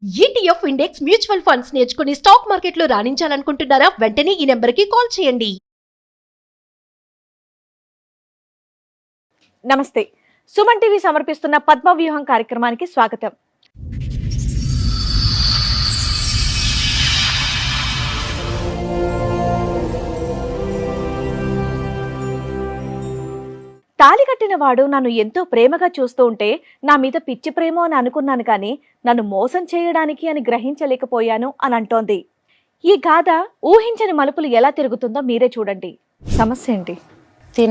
ETF index mutual funds నేర్చుకుని stock మార్కెట్లో రాణించాలనుకుంటున్నారా? వెంటనే ఈ నెంబర్కి కాల్ చేయండి. నమస్తే. సుమన్ టీవీ సమర్పిస్తున్న పద్మవ్యూహం కార్యక్రమానికి స్వాగతం. తాళి కట్టిన వాడు నన్ను ఎంతో ప్రేమగా చూస్తూ ఉంటే నా మీద పిచ్చి ప్రేమ అని అనుకున్నాను, కానీ నన్ను మోసం చేయడానికి అని గ్రహించలేకపోయాను అని అంటోంది. ఈ గాథ ఊహించని మలుపులు ఎలా తిరుగుతుందో మీరే చూడండి. సమస్య ఏంటి?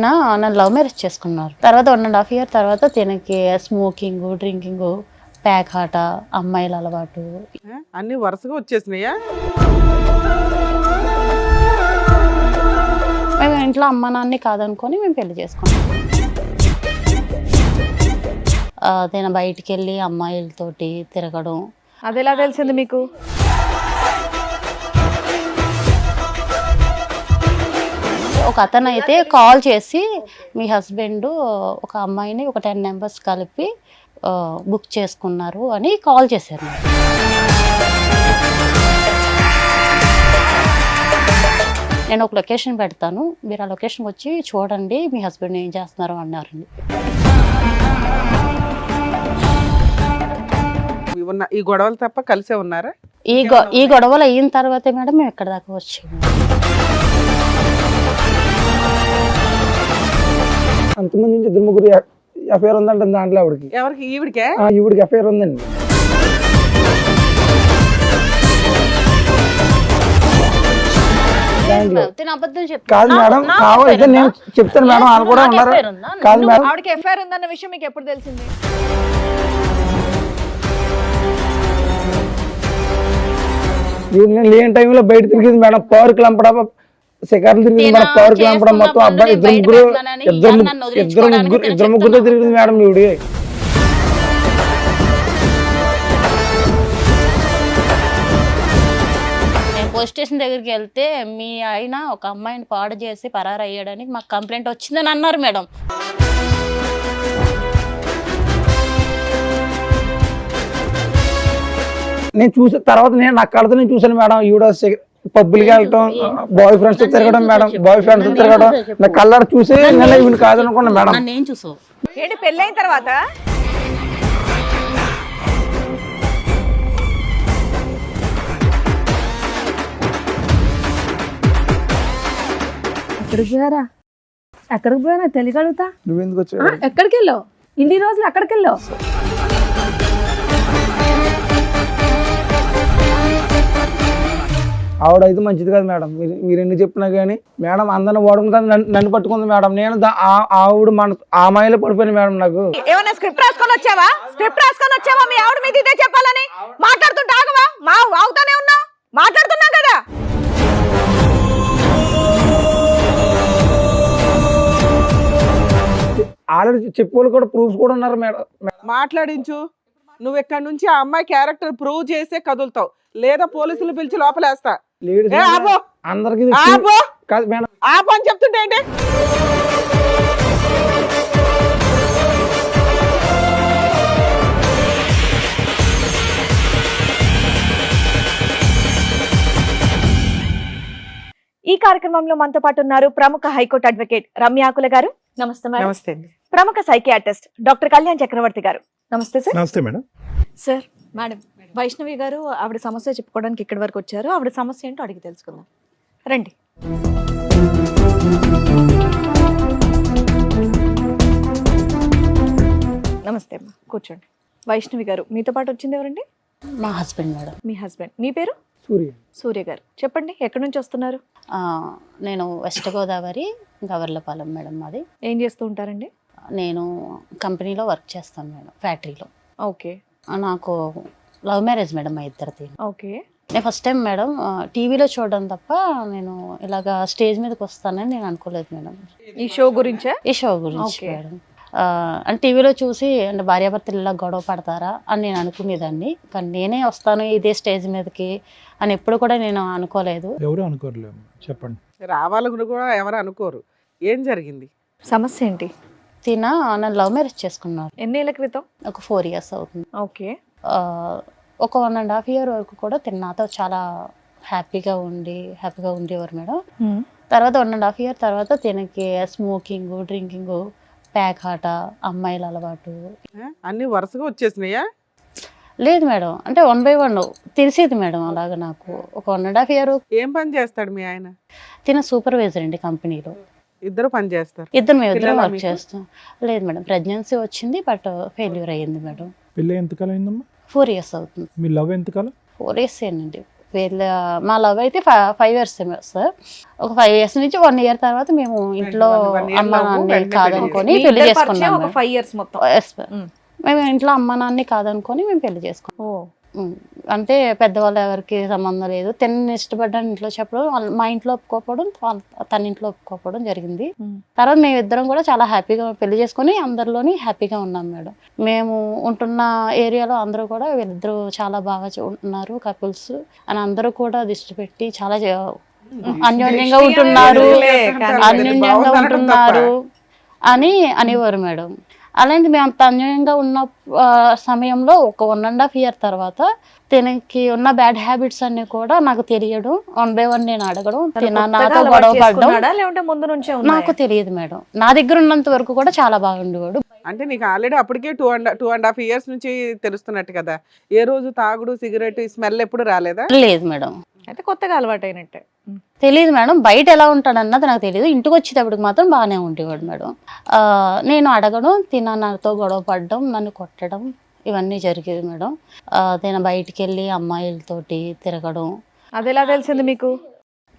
నన్ను లవ్ మ్యారేజ్ చేసుకున్నారు. తర్వాత 1.5 year తర్వాత తినకి స్మోకింగ్, డ్రింకింగ్, ప్యాక్ ఆట, అమ్మాయిల అలవాటు అన్ని వరుసగా వచ్చేసినాయా? మేము ఇంట్లో అమ్మ నాన్ని కాదనుకొని మేము పెళ్లి చేసుకున్నాం. నేను బయటికి వెళ్ళి అమ్మాయిలతోటి తిరగడం. అది ఎలా తెలిసింది మీకు? ఒక అతను అయితే కాల్ చేసి మీ హస్బెండ్ ఒక అమ్మాయిని ఒక 10 members కలిపి బుక్ చేసుకున్నారు అని కాల్ చేశారు. నేను ఒక లొకేషన్ పెడతాను, మీరు ఆ లొకేషన్కి వచ్చి చూడండి మీ హస్బెండ్ ఏం చేస్తున్నారు అన్నారండి. ఈ గొడవలు తప్ప కలిసే ఉన్నారా? ఈ గొడవలు అయిన తర్వాతే మేడం మేము ఎక్కడ దాకా వచ్చాము. అంతమంది నుంచి 2-3 అఫేర్ ఉందంటే దాంట్లో ఆవిడకి. ఎవరికి? ఈవిడికే? ఈవిడికి అఫేర్ ఉందండి. కాదు మేడం, కావాలి నేను చెప్తాను మేడం, వాళ్ళు కూడా ఉన్నారు. కాదు మేడం, ఆవిడకి ఎఫ్ఐఆర్ ఉందన్న విషయం మీకు ఎప్పుడు తెలిసింది? లేని టైంలో బయట తిరిగింది మేడం. పవర్ లంపడం, శిఖర్లు తిరిగింది మేడం. పవర్ లంపడం మొత్తం అబ్బాయి ఇద్దరు ముగ్గురుతో తిరిగింది మేడం ఈవిడి. పోలీస్ స్టేషన్ దగ్గరికి వెళ్తే మీ ఆయన ఒక అమ్మాయిని పాడు చేసి పరారు అయ్యాడని మాకు కంప్లైంట్ వచ్చిందని అన్నారు మేడం. నేను చూసిన తర్వాత నా కళ్ళతో నేను చూసాను మేడం. ఈవిడ పబ్బులకి వెళ్ళటం, బాయ్ ఫ్రెండ్స్ తిరగడం మేడం, బాయ్ ఫ్రెండ్స్ తిరగడం నా కళ్ళ చూసి నేను ఈవిని కాదనుకున్నా మేడం. నేను చూసావు ఏంటి పెళ్ళైన తర్వాత? ఎక్కడికి పోయారా తెలియగలుగుతా? నువ్వెందుకు వచ్చావు? ఎక్కడికి వెళ్ళావు? ఇన్ని రోజులు ఎక్కడికి వెళ్ళావు? ఆవిడ అయితే మంచిది కాదు మేడం. మీరు ఎన్ని చెప్పినా కానీ మేడం అందరిని ఓడుకుంటాను నన్ను పట్టుకుంది మేడం. నేను ఆవిడ మన ఆ మాయలో పడిపోయింది మేడం. నాకు ఏమన్నా స్క్రిప్ట్ రాసుకొని వచ్చావా? మీ ఆవిడ మీద ఇదే చెప్పాలని మాట్లాడుతుంటే ఆగవా? ఆగుతానే ఉన్నా, మాట్లాడుతున్నా కదా. ఆల్రెడీ చెప్పేవాళ్ళు కూడా ప్రూఫ్స్ కూడా ఉన్నారు మేడం. మాట్లాడించు. నువ్వు ఇక్కడ నుంచి ఆ అమ్మాయి క్యారెక్టర్ ప్రూవ్ చేసే కదులుతావు, లేదా పోలీసులు పిలిచి లోపలేస్తా. అందరికి కాదు మేడం, ఆపు అని చెప్తుంటే ఏంటి? ఈ కార్యక్రమంలో మనతో పాటు ఉన్నారు ప్రముఖ హైకోర్టు అడ్వకేట్ రమ్య ఆకుల గారు. నమస్తే మేడం. నమస్తే అండి. ప్రముఖ సైకియాట్రిస్ట్ డాక్టర్ కళ్యాణ్ చక్రవర్తి గారు. నమస్తే సార్. నమస్తే మేడం. సార్, మేడం వైష్ణవి గారు ఆవిడ సమస్య చెప్పుకోవడానికి ఇక్కడి వరకు వచ్చారు. ఆవిడ సమస్య ఏంటో అడిగి తెలుసుకుందాం, రండి. నమస్తే అమ్మా, కూర్చోండి. వైష్ణవి గారు, మీతో పాటు వచ్చింది ఎవరండి? మా హస్బెండ్ మేడం. మీ హస్బెండ్. మీ పేరు? సూర్య గారు. చెప్పండి, ఎక్కడి నుంచి వస్తున్నారు? నేను వెస్ట్ గోదావరి గవర్లపాలెం మేడం. మాది. ఏం చేస్తూ ఉంటారండి? నేను కంపెనీలో వర్క్ చేస్తాను మేడం, ఫ్యాక్టరీలో. ఓకే. నాకు లవ్ మ్యారేజ్ మేడం మా ఇద్దరిది. ఓకే. నేను ఫస్ట్ టైం మేడం టీవీలో చూడడం తప్ప నేను ఇలాగా స్టేజ్ మీదకి వస్తానని నేను అనుకోలేదు మేడం. ఈ షో గురించా? ఈ షో గురించి మేడం. అంటే టీవీలో చూసి అంటే భార్యాభర్తలు ఇలా గొడవ పడతారా అని నేను అనుకునేదాన్ని, కానీ నేనే వస్తాను ఇదే స్టేజ్ మీదకి అని ఎప్పుడు కూడా నేను అనుకోలేదు. ఎవరు అనుకోరలేము. చెప్పండి. రావాలని కూడా ఎవరు అనుకోరు. ఏం జరిగింది? సమస్య ఏంటి? నన్ను లవ్ మ్యారేజ్ చేసుకున్నారు. ఎన్నేళ్ల క్రితం? ఒక 4 years అవుతుంది. ఓకే. ఒక 1.5 year వరకు కూడా తిన నాతో చాలా హ్యాపీగా ఉండేవారు మేడం. తర్వాత 1.5 year తర్వాత తినకి స్మోకింగ్, డ్రింకింగ్, ప్యాక్ ఆట, అమ్మాయిల అలవాటు. అన్ని వరుసగా వచ్చేసినాయా? లేదు మేడం, అంటే 1 by 1 తెలిసేది మేడం. అలాగా నాకు ఒక 1.5 year. ఏం పని చేస్తాడు మీ ఆయన? తిన సూపర్వైజర్ అండి కంపెనీలో. ఇద్దరు పని చేస్తారు? మేమిద్దరం పిల్లలా వర్క్ మీకు? చేస్తాం. లేదు మేడం, ప్రెగ్నెన్సీ వచ్చింది బట్ ఫెయిల్యూర్ అయ్యింది మేడం. పెళ్ళి ఎంతకాలం అయిందమ్మా? 4 years అవుతుంది. మీ లవ్ ఎంతకాలం? 4 years ఏనండి. మా లవ్ అయితే 5 years సార్. ఒక 5 years నుంచి 1 year తర్వాత మేము ఇంట్లో 1 year అమ్మ love, నాన్న వెంటనే కాదనుకొని మీ పెళ్లి ఇద్దరి పరిచయం చేసుకున్నాం ఒక మేడం. 5 years మొత్తం. Yes, ma'am. మేము ఇంట్లో అమ్మ నాన్ని కాదనుకొని మేము పెళ్లి చేసుకున్నాం. అంటే పెద్దవాళ్ళు ఎవరికి సంబంధం లేదు. తిన్న ఇష్టపడ్డాను ఇంట్లో చెప్పడం, మా ఇంట్లో ఒప్పుకోకపోవడం, తన ఇంట్లో ఒప్పుకోకపోవడం జరిగింది. తర్వాత మేమిద్దరం కూడా చాలా హ్యాపీగా పెళ్లి చేసుకొని అందరిలోని హ్యాపీగా ఉన్నాం మేడం. మేము ఉంటున్న ఏరియాలో అందరూ కూడా వీళ్ళిద్దరూ చాలా బాగా ఉన్నారు కపుల్స్ అని అందరూ కూడా దృష్టి పెట్టి చాలా అన్యోన్యంగా ఉంటున్నారు, అన్యోన్యంగా ఉంటున్నారు అని అనేవారు మేడం. అలాంటి మేము అంత అన్యాయంగా ఉన్న సమయంలో ఒక 1.5 year తర్వాత తనకి ఉన్న బ్యాడ్ హ్యాబిట్స్ అన్ని కూడా నాకు తెలియడం, 1 by 1 నేను అడగడం, నాతో గొడవ పడడం లేకుంటే ముందు నుంచే నాకు తెలియదు మేడం. నా దగ్గర ఉన్నంత వరకు కూడా చాలా బాగుండేవాడు. అంటే నీకు ఆల్రెడీ అప్పటికే 2.5 years నుంచి తెలుస్తున్నట్టు కదా? ఏ రోజు తాగుడు, సిగరెట్ స్మెల్ ఎప్పుడు రాలేదా? లేదు మేడం, అయితే కొత్తగా అలవాటు అయినట్టే. తెలియదు మేడం. బయట ఎలా ఉంటాడన్నది నాకు తెలియదు. ఇంటికి వచ్చేటప్పటికి మాత్రం బాగానే ఉండేవాడు మేడం. నేను అడగడం, నాతో గొడవ పడడం, నన్ను కొట్టడం ఇవన్నీ జరిగేది మేడం. నేను బయటికి వెళ్ళి అమ్మాయిలతోటి తిరగడం. అది ఎలా తెలిసింది మీకు?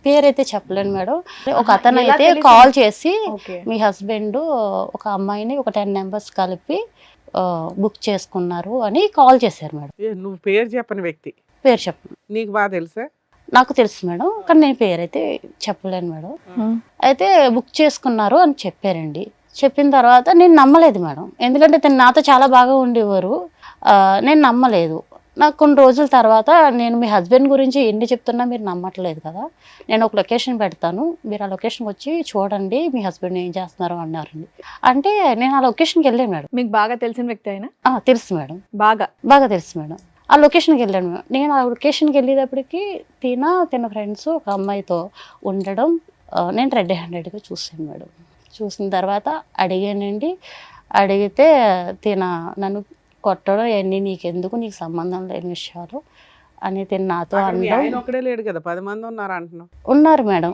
పేరైతే చెప్పలేను మేడం. ఒక అతను ఎలా అయితే తెలిసింది? కాల్ చేసి ఓకే. మీ హస్బెండ్ ఒక అమ్మాయిని ఒక 10 members కలిపి బుక్ చేసుకున్నారు అని కాల్ చేశారు మేడం. నువ్వు పేరు చెప్పని వ్యక్తి పేరు చెప్పను. నీకు బాగా తెలుసా? నాకు తెలుసు మేడం, కానీ నేను పేరైతే చెప్పలేను మేడం. అయితే బుక్ చేసుకున్నారు అని చెప్పారండి. చెప్పిన తర్వాత నేను నమ్మలేదు మేడం, ఎందుకంటే తను నాతో చాలా బాగా ఉండేవారు. నేను నమ్మలేదు. నాకు కొన్ని రోజుల తర్వాత నేను మీ హస్బెండ్ గురించి ఎన్ని చెప్తున్నా మీరు నమ్మట్లేదు కదా, నేను ఒక లొకేషన్ పెడతాను, మీరు ఆ లొకేషన్కి వచ్చి చూడండి మీ హస్బెండ్ ఏం చేస్తున్నారు అన్నారండి. అంటే నేను ఆ లొకేషన్కి వెళ్ళాను మేడం. మీకు బాగా తెలిసిన వ్యక్తి అయినా? తెలుసు మేడం, బాగా తెలుసు మేడం. ఆ లొకేషన్కి వెళ్ళాను మేడం. నేను ఆ లొకేషన్కి వెళ్ళేటప్పటికి తిన ఫ్రెండ్స్ ఒక అమ్మాయితో ఉండడం నేను రెడ్ హ్యాండెడ్గా చూసాను మేడం. చూసిన తర్వాత అడిగానండి. అడిగితే నన్ను కొట్టడం ఇవన్నీ నీకెందుకు, నీకు సంబంధం లేని విషయాలు అని నాతో అనడం. ఒక్కడే లేడు కదా, 10 మంది ఉన్నారు అంటున్నావు. ఉన్నారు మేడం,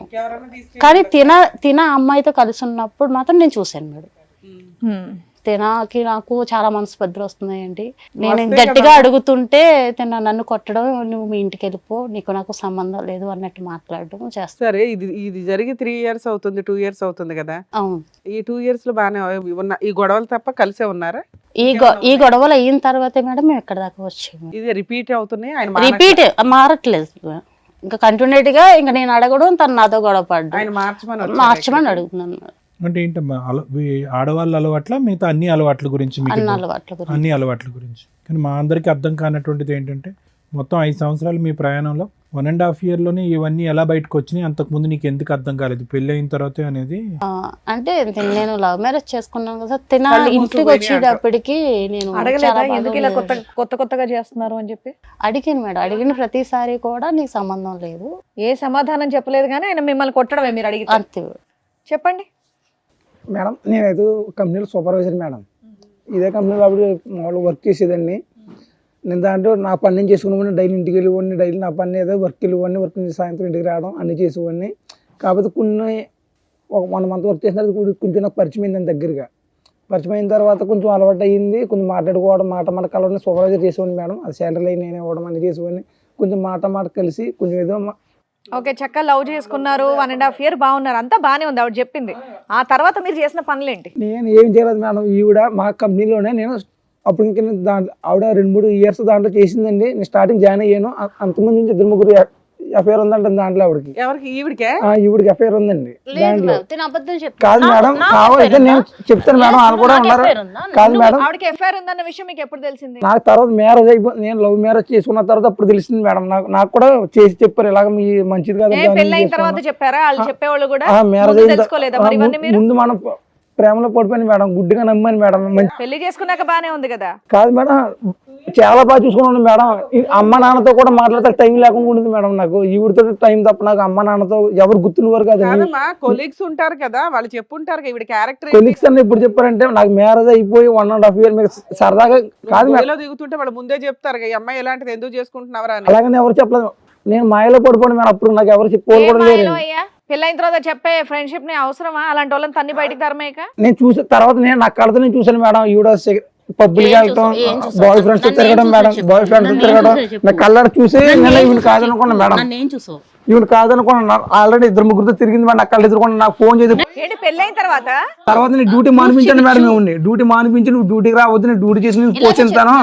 కానీ తిన అమ్మాయితో కలిసి ఉన్నప్పుడు మాత్రం నేను చూశాను మేడం. తినకి నాకు చాలా మనస్పర్ధలు వస్తున్నాయండి. నేను గట్టిగా అడుగుతుంటే నన్ను కొట్టడం, నువ్వు మీ ఇంటికి వెళ్ళిపో, నీకు నాకు సంబంధం లేదు అన్నట్టు మాట్లాడడం చేస్తాను. సరే, ఇది జరిగి 3 years అవుతుంది, 2 years అవుతుంది కదా? అవును. ఈ 2 years లో బాగానే ఉన్న ఈ గొడవలు తప్ప కలిసే ఉన్నారా? ఈ గొడవలు అయిన తర్వాతే మేడం మేము ఎక్కడ దాకా వచ్చాము. ఇది రిపీట్ అవుతున్నాయి, ఆయన రిపీట్ మారట్లేదు. ఇంకా కంటిన్యూటీ గా ఇంకా నేను అడగడం, తను నాతో గొడవ పడ్డం, ఆయన మార్చమని అడుగుతున్నాను. అంటే ఏంటమ్మా ఆడవాళ్ళ అలవాట్ల మిగతా అన్ని అలవాట్ల గురించి మీకు అన్ని అలవాట్ల గురించి. అన్ని అలవాట్ల గురించి. కానీ మా అందరికీ అర్థం కానటువంటిది ఏంటంటే మొత్తం 5 సంవత్సరాలు మీ ప్రయాణంలో 1.5 year లోనే ఇవన్నీ ఎలా బయటకు వచ్చినాయి, అంతకుముందు నీకు ఎందుకు అర్థం కాలేదు పెళ్లి అయిన తర్వాత అనేది? అంటే నేను లవ్ మ్యారేజ్ చేసుకున్నాను కదా, తిన ఇంటికి వచ్చేటప్పటికి నేను అడగలేదా ఎందుకు ఇలా కొత్తగా చేస్తున్నారు అని చెప్పి? అడిగాను మేడం. అడిగిన ప్రతిసారి కూడా నీకు సంబంధం లేదు, ఏ సమాధానం చెప్పలేదు. కానీ ఆయన మిమ్మల్ని కొట్టడమే మీరు అడిగి. అంతే. చెప్పండి మేడం. నేనైతే కంపెనీలో సూపర్వైజర్ మేడం. ఇదే కంపెనీలో అప్పుడు మామూలుగా వర్క్ చేసేదాన్ని. నేను దాంట్లో నా పని నేను చేసుకునేవాడిని. డైలీ ఇంటికి వెళ్ళేవాడిని, డైలీ నా పని ఏదో వర్క్ వెళ్ళేవాడిని, వర్క్ నుంచి సాయంత్రం ఇంటికి రావడం అన్నీ చేసేవాడిని. కాకపోతే ఒక 1 month వర్క్ చేసిన తర్వాత కొంచెం నాకు పరిచయం అయింది దగ్గరగా. పరిచయం అయిన తర్వాత కొంచెం అలవాటు అయ్యింది. కొంచెం మాట్లాడుకోవడం, మాట కలవడం సూపర్వైజర్ చేసేవాడిని మేడం. అది శాలరీ నేను ఇవ్వడం అన్నీ చేసేవాడిని. కొంచెం మాట కలిసి కొంచెం ఏదో ఓకే. చక్కగా లవ్ చేసుకున్నారు, 1.5 year బాగున్నారు, అంతా బాగానే ఉంది ఆవిడ చెప్పింది. ఆ తర్వాత మీరు చేసిన పనులేంటి? నేను ఏం చేయలేదు మేడం. ఈవిడ మా కంపెనీలోనే నేను అప్పుడు ఇంకా దాంట్లో ఆవిడ 2-3 years దాంట్లో చేసిందండి. నేను స్టార్టింగ్ జాయిన్ అయ్యాను. అంతకుముందు నుంచి 2-3 ఎఫ్ఐఆర్ ఉందంట దాంట్లో ఆవిడకి. ఎవరికి? ఈవిడికే? ఈవిడికి ఎఫ్ఐఆర్ ఉందండి దాంట్లో. అబద్ధం కాదు మేడం, కావాలంటే నేను చెప్తాను మేడం, వాళ్ళు కూడా ఉన్నారు. కాదు మేడం, ఆవిడకి ఎఫ్ఐఆర్ ఉందన్న విషయం మీకు ఎప్పుడు తెలిసింది? నాకు తర్వాత మ్యారేజ్ అయిపోయింది. నేను లవ్ మ్యారేజ్ చేసుకున్న తర్వాత అప్పుడు తెలిసింది మేడం. నాకు కూడా చేసి చెప్పారు ఇలాగ మీ మంచిది కాదు. పెళ్లి అయిన తర్వాత చెప్పారా? వాళ్ళు చెప్పేవాళ్ళు కూడా మ్యారేజ్ తెలుసుకోలేదా మరి ఇవన్నీ మీరు? ముందు మనం ప్రేమలో పడిపోయింది మేడం, గుడ్డిగా నమ్మాను మేడం. పెళ్లి చేసుకున్నాక బానే ఉంది కదా? కాదు మేడం, చాలా బాగా చూసుకున్నాను మేడం. ఈ అమ్మ నాన్నతో కూడా మాట్లాడితే టైం లేకుండా ఉంటుంది మేడం. నాకు ఈవిడితో టైం తప్ప నాకు అమ్మ నాన్నతో ఎవరు గుర్తున్నవారు కాదు. కాదమ్మా, కొలీగ్స్ ఉంటారు కదా, వాళ్ళు చెప్పుంటారు ఈవిడ క్యారెక్టర్ కొలీగ్స్ అన్న ఇప్పుడు చెప్పారంటే నాకు మ్యారేజ్ అయిపోయి 1.5 year మీకు సరదాగా కాదు మేడం. దిగుతుంటే వాళ్ళు ముందే చెప్తారు ఈ అమ్మాయి ఎలాంటిది ఎందుకు చేసుకుంటున్నావరా అని. అలాగని ఎవరు చెప్పలేదు. నేను మాయలో పడిపోయాను మేడం. అప్పుడు నాకు ఎవరు చెప్పుకోవాలి కూడా లేరు. పెళ్ళైన తర్వాత చెప్పే ఫ్రెండ్షిప్ ని అవసరమా? అలాంటి వాళ్ళని తన్ని బయటికి తరమేక. నేను చూసిన తర్వాత నా కళ్ళతో నేను చూసాను మేడం. ఈవిడ పబ్బులకి వెళ్తాం, బాయ్ ఫ్రెండ్స్ తిరగడం మేడం, బాయ్ ఫ్రెండ్స్ తిరగడం నా కళ్ళ చూసి నేను ఈవిడ కాదనుకున్నా మేడం. ఈవిడ కాదనుకున్నా. ఆల్రెడీ 2-3 తిరిగింది మేడం. నా కళ్ళు ఎదుర్కొన్నా. నాకు ఫోన్ చేసి పెళ్ళైన తర్వాత నేను డ్యూటీ మానిపించాను మేడం. మేము డ్యూటీ మానిపించి నువ్వు డ్యూటీకి రావద్దు, నేను డ్యూటీ చేసి నేను పోషిస్తాను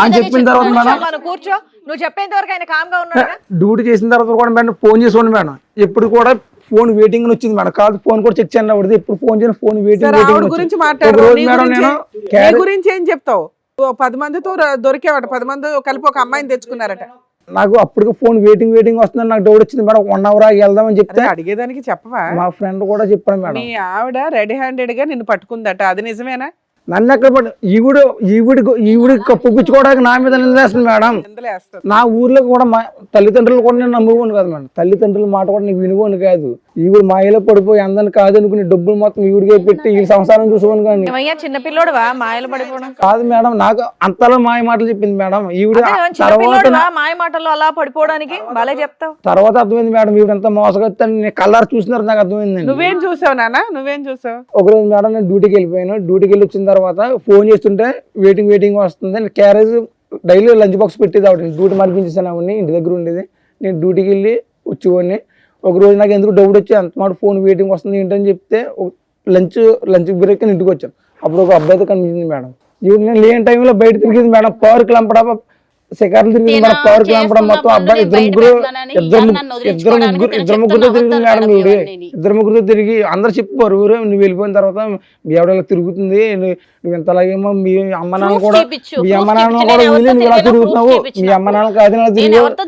అని చెప్పిన తర్వాత మేడం కూర్చో, నువ్వు చెప్పేంత వరకు ఆయన కామ్గా ఉన్నాడు. డ్యూటీ చేసిన తర్వాత కూడా మేడం ఫోన్ చేసుకోండి మేడం. ఎప్పుడు కూడా ఫోన్ వెయిటింగ్ వచ్చింది మేడం. కాదు ఫోన్ కూడా చెక్ చేయండి అవ్వదు. ఎప్పుడు ఫోన్ చేయను, ఫోన్ ఆవిడ గురించి మాట్లాడు. మేడం నేను నీ గురించి ఏం చెప్తావు? 10 మందితో దొరికేవాట, 10 మంది కలిపి ఒక అమ్మాయిని తెచ్చుకున్నారట. నాకు అప్పటికి ఫోన్ వెయిటింగ్ వస్తుందని నాకు డౌట్ వచ్చింది మేడం. 1 hour వెళ్దామని చెప్తే అడిగేదానికి చెప్పవా? మా ఫ్రెండ్ కూడా చెప్పాను మేడం. మీ ఆవిడ రెడీ హ్యాండెడ్ గా నిన్ను పట్టుకుందట, అది నిజమేనా? నన్ను ఎక్కడ ఈవిడి కప్పుపించుకోవడానికి నా మీద నిందేస్తుంది మేడం. నా ఊర్లో కూడా మా తల్లిదండ్రులు కూడా నేను నమ్ముకోను కాదు మేడం. తల్లిదండ్రుల మాట కూడా నేను వినుకోను కాదు. ఈవిడ మాయలో పడిపోయి అందరిని కాదు అనుకుని డబ్బులు మొత్తం ఈవిడికే పెట్టి ఈ సంసారం చూసుకోను కానీ చిన్న పిల్లోడువా మాయలు పడిపోవడం కాదు మేడం. నాకు అంతలా మాయ మాటలు చెప్పింది మేడం ఈవిడ. తర్వాత మాయ మాటలు అలా పడిపోవడానికి బాలే చెప్తావు. తర్వాత అర్థమైంది మేడం ఈవిడ ఎంత మోసగొత్తాను. నేను కళ్ళారు చూసినారు నాకు అర్థమైంది. నువ్వేం చూసావు నాన్న? నువ్వేం చూసావు? ఒకరోజు మేడం నేను డ్యూటీకి వెళ్ళిపోయాను. డ్యూటీకి వెళ్ళి వచ్చిన తర్వాత ఫోన్ చేస్తుంటే వెయిటింగ్ వస్తుంది. క్యారేజ్ డైలీ లంచ్ బాక్స్ పెట్టేది ఆవిడ. డ్యూటీ మరిపించేసాను ఆవిడని, ఇంటి దగ్గర ఉండేది. నేను డ్యూటీకి వెళ్ళి వచ్చేవాడిని. ఒక రోజు నాకు ఎందుకు డౌట్ వచ్చి అంత మాట ఫోన్ వెయిటింగ్ వస్తుంది ఏంటని చెప్తే లంచ్ బ్రేక్ ఇంటికి వచ్చాను. అప్పుడు ఒక అబ్బాయితో కనిపించింది మేడం. నేను లేని టైంలో బయట తిరిగింది మేడం. పార్క్ లంపడా శిఖర్లు తిరిగింది మేడం. పార్క్ లంపడం మొత్తం అబ్బాయి ఇద్దరు ముగ్గురుతో తిరిగింది మేడం. ఇద్దరు ముగ్గురుతో తిరిగి అందరు చెప్పారు ఊరు నువ్వు వెళ్ళిపోయిన తర్వాత మీ ఆవిడ ఇలా తిరుగుతుంది, నువ్వు ఎంతలాగేమో మీ అమ్మ నాన్న కూడా వదిలి నువ్వు ఇలా తిరుగుతున్నావు, మీ అమ్మ నాన్న కాదు ఇలా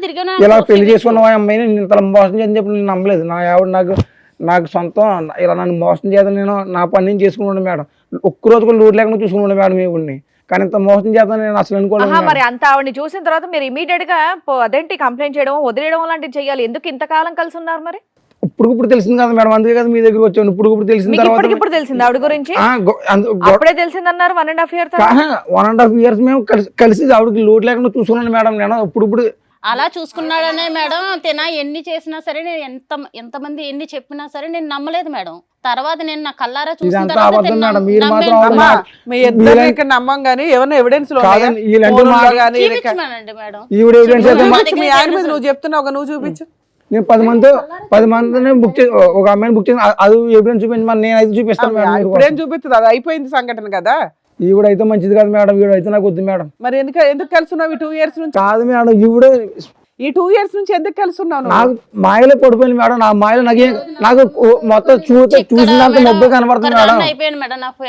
తిరిగి ఇలా పెళ్లి చేసుకున్నావు ఆ అమ్మాయిని నేను ఇంతలా మోసం చేయని చెప్పి నేను నమ్మలేదు. నా ఆవిడ నాకు సొంతం ఇలా నన్ను మోసం చేద్దాం నేను నా పని నేను చేసుకున్నాను మేడం. ఒక్కరోజు కూడా లోటు లేకుండా చూసుకున్నాను మేడం ఈవిడ్ని. కానీ ఇంత మోసం చేద్దాం నేను అసలు అనుకోలేదు. మరి అంత ఆవిడని చూసిన తర్వాత మీరు ఇమీడియట్ గా అదేంటి కంప్లైంట్ చేయడం వదిలేయడం లాంటివి చేయాలి. ఎందుకు ఇంతకాలం కలిసి ఉన్నారు? మరి ఇప్పుడు తెలిసింది కదా మేడం, అందుకే కదా మీ దగ్గర వచ్చాను. ఇప్పుడు తెలిసిన తర్వాత ఇప్పుడు తెలిసింది ఆవిడ గురించి? అప్పుడే తెలిసిందన్నారు 1.5 years. 1.5 years మేము కలిసి ఆవిడకి లోటు లేకుండా చూసుకున్నాను మేడం. నేను ఇప్పుడు అలా చూసుకున్నాడనే మేడం. తిన ఎన్ని చేసినా సరే, నేను ఎంతమంది ఎన్ని చెప్పినా సరే నేను నమ్మలేదు మేడం. తర్వాత నేను నా కల్లారా చూసిన నమ్మం గానీ ఏమన్నా ఎవిడెన్స్ నువ్వు చెప్తున్నావు, నువ్వు చూపించు. నేను 10 మందిని బుక్ చేసి ఒక అమ్మాయిని బుక్ చేసి అది ఎవిడెన్స్ చూపించి మరి నేను అయితే చూపిస్తాను మేడం. ఇప్పుడేం చూపిస్తుంది? అది అయిపోయింది సంఘటన కదా. ఈవిడైతే మంచిది కాదు మేడం. ఈవిడైతే నాకు వద్దు మేడం. మరి ఎందుకు కలుసున్నావు 2 years నుంచి? కాదు మేడం, ఈవిడ ఈ 2 years నుంచి ఎందుకు కలుసున్నావు? నాకు మాయలో పడిపోయింది మేడం. నా మాయలో నాకు మొత్తం చూసినంత మొబ్బే కనబడుతుంది మేడం.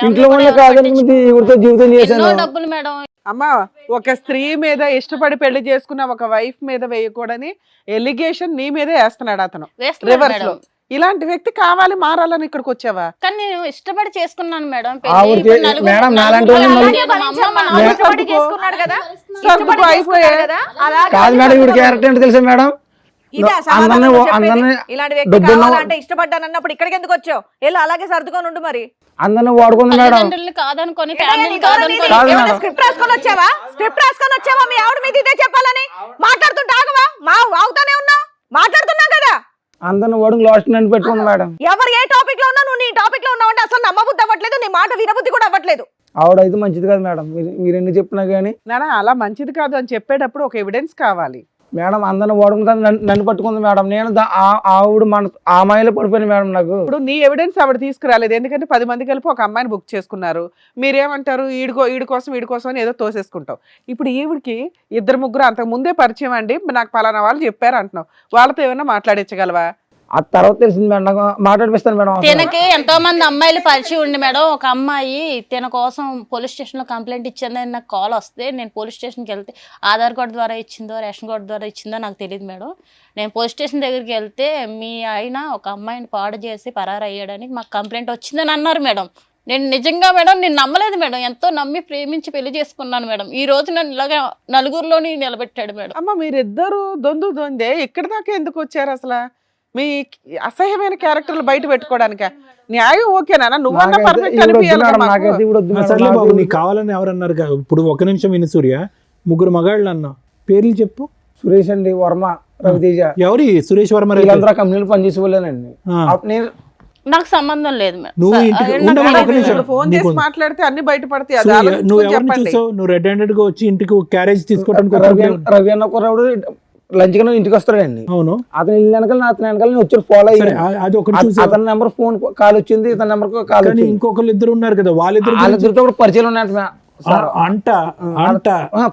ఇంట్లో ఉన్న కాదు ఈవిడతో జీవితం చేశాను. అమ్మా, ఒక స్త్రీ మీద ఇష్టపడి పెళ్లి చేసుకున్న ఒక వైఫ్ మీద వేయకూడని ఎలిగేషన్ నీ మీదే వేస్తున్నాడు అతను రివర్స్ లో. ఇలాంటి వ్యక్తి కావాలి మారాలని ఇక్కడికి వచ్చావా? కానీ నేను ఇష్టపడి చేసుకున్నాను మేడం. మేడం నాలాంటి కాదు మేడం. ఈవిడ క్యారెక్టర్ ఏంటో తెలుసా మేడం? ఇష్టపడ్డానన్నప్పుడు ఇక్కడికి ఎందుకు వచ్చావు? ఎలా అలాగే సర్దుకొని ఉండు. మరి అందరిని వాడుకుంది మేడం. కాదనుకొని స్క్రిప్ట్ రాసుకొని వచ్చావా? మీ ఆవిడ మీద ఇదే చెప్పాలని మాట్లాడుతుంటే ఆగవా? అవుతానే ఉన్నావు, మాట్లాడుతున్నావు కదా. అందరిని వాడు లాస్ట్ నన్ను పెట్టుకుంది మేడం. ఎవరు ఏ టాపిక్ లో ఉన్నా నువ్వు నీ టాపిక్ లో ఉన్నావు అంటే అసలు నమ్మబుద్ధి అవ్వట్లేదు, నీ మాట వినబుద్ధి కూడా అవ్వట్లేదు. ఆవిడైతే మంచిది కాదు మేడం. మీరు ఎన్ని చెప్పినా కానీ నానా అలా మంచిది కాదు అని చెప్పేటప్పుడు ఒక ఎవిడెన్స్ కావాలి మేడం. అందరిని వాడుకుంటాను నన్ను పట్టుకుంది మేడం. నేను ఆవిడ ఆ మాయలో పడిపోయింది మేడం. నాకు ఇప్పుడు నీ ఎవిడెన్స్ ఆవిడ తీసుకురాలేదు. ఎందుకంటే 10 మంది కలిపి ఒక అమ్మాయిని బుక్ చేసుకున్నారు. మీరేమంటారు? వీడి కోసం అని ఏదో తోసేసుకుంటావు. ఇప్పుడు ఈవిడికి 2-3 అంతకు ముందే పరిచయం అండి, నాకు పలానా వాళ్ళు చెప్పారు అంటున్నావు. వాళ్ళతో ఏమైనా మాట్లాడించగలవా? ఆ తర్వాత తెలిసింది మేడం. నాకు మాట్లాడిపిస్తాను మేడం. తినకి ఎంతో మంది అమ్మాయిలు పరిచయం ఉండి మేడం. ఒక అమ్మాయి తిన కోసం పోలీస్ స్టేషన్ లో కంప్లైంట్ ఇచ్చిందని నాకు కాల్ వస్తే నేను పోలీస్ స్టేషన్కి వెళ్తే ఆధార్ కార్డు ద్వారా ఇచ్చిందో రేషన్ కార్డు ద్వారా ఇచ్చిందో నాకు తెలియదు మేడం. నేను పోలీస్ స్టేషన్ దగ్గరికి వెళ్తే మీ ఆయన ఒక అమ్మాయిని పాడు చేసి పరారు అయ్యాడని మాకు కంప్లైంట్ వచ్చిందని అన్నారు మేడం. నేను నిజంగా మేడం నేను నమ్మలేదు మేడం, ఎంతో నమ్మి ప్రేమించి పెళ్లి చేసుకున్నాను మేడం. ఈ రోజు నన్ను ఇలాగా నలుగురిలోని నిలబెట్టాడు మేడం. అమ్మ మీరిద్దరు దొందే ఇక్కడి దాకా ఎందుకు వచ్చారు అసలు? మీ అసహ్యమైన క్యారెక్టర్లు బయట పెట్టుకోవడానిక? న్యాయం ఓకేనా? నువ్వన్నా పర్ఫెక్ట్ అనిపించాలి కదా మాకు. నాకైతే ఇప్పుడు వద్దు మేడం. సర్లే బాబు, నాకు నీకు కావాలని ఎవరన్నారు కదా? ఇప్పుడు ఒక నిమిషం విను సూర్య, ముగ్గురు మగాళ్ళు అన్నా, పేర్లు చెప్పు. సురేష్ అండి, వర్మ, రవితేజ, ఎవరి సురేష్ వర్మ? వీళ్ళందరూ ఆ కంపెనీలో పనిచేసే వాళ్ళేనండి. నేను నాకు సంబంధం లేదు మేడం. నువ్వు ఇంటికి నాకు ఉండమని అలాగే ఒక నిమిషం. ఇప్పుడు ఫోన్ చేసి నీకు- మాట్లాడితే అన్ని బయటపడతాయి. అది సూర్య, ఆలోచించుకొని నువ్వు ఎవరిని చెప్పండి. చూసావు? నువ్వు రెడ్ హ్యాండెడ్ గా వచ్చి ఇంటికి క్యారేజ్ తీసుకోవడానికి రవి అన్న కుర్రాడు లంచ్ గా ఇంటికి వస్తాడండి. అవును అతను ఇల్లు వెనకాల అతని వెనకాల నేను వచ్చి ఫాలో సరే, అయ్యాను. అది ఒకటి చూసావు. అతని నెంబర్ ఫోన్ కాల్ వచ్చింది, ఇతని నెంబర్ కాల్ కానీ వచ్చింది. ఇంకొకళ్ళు ఇద్దరు ఉన్నారు కదా, వాళ్ళిద్దరు వాళ్ళిద్దరితో కూడా పరిచయాలు ఉన్నాయంట అంట అంట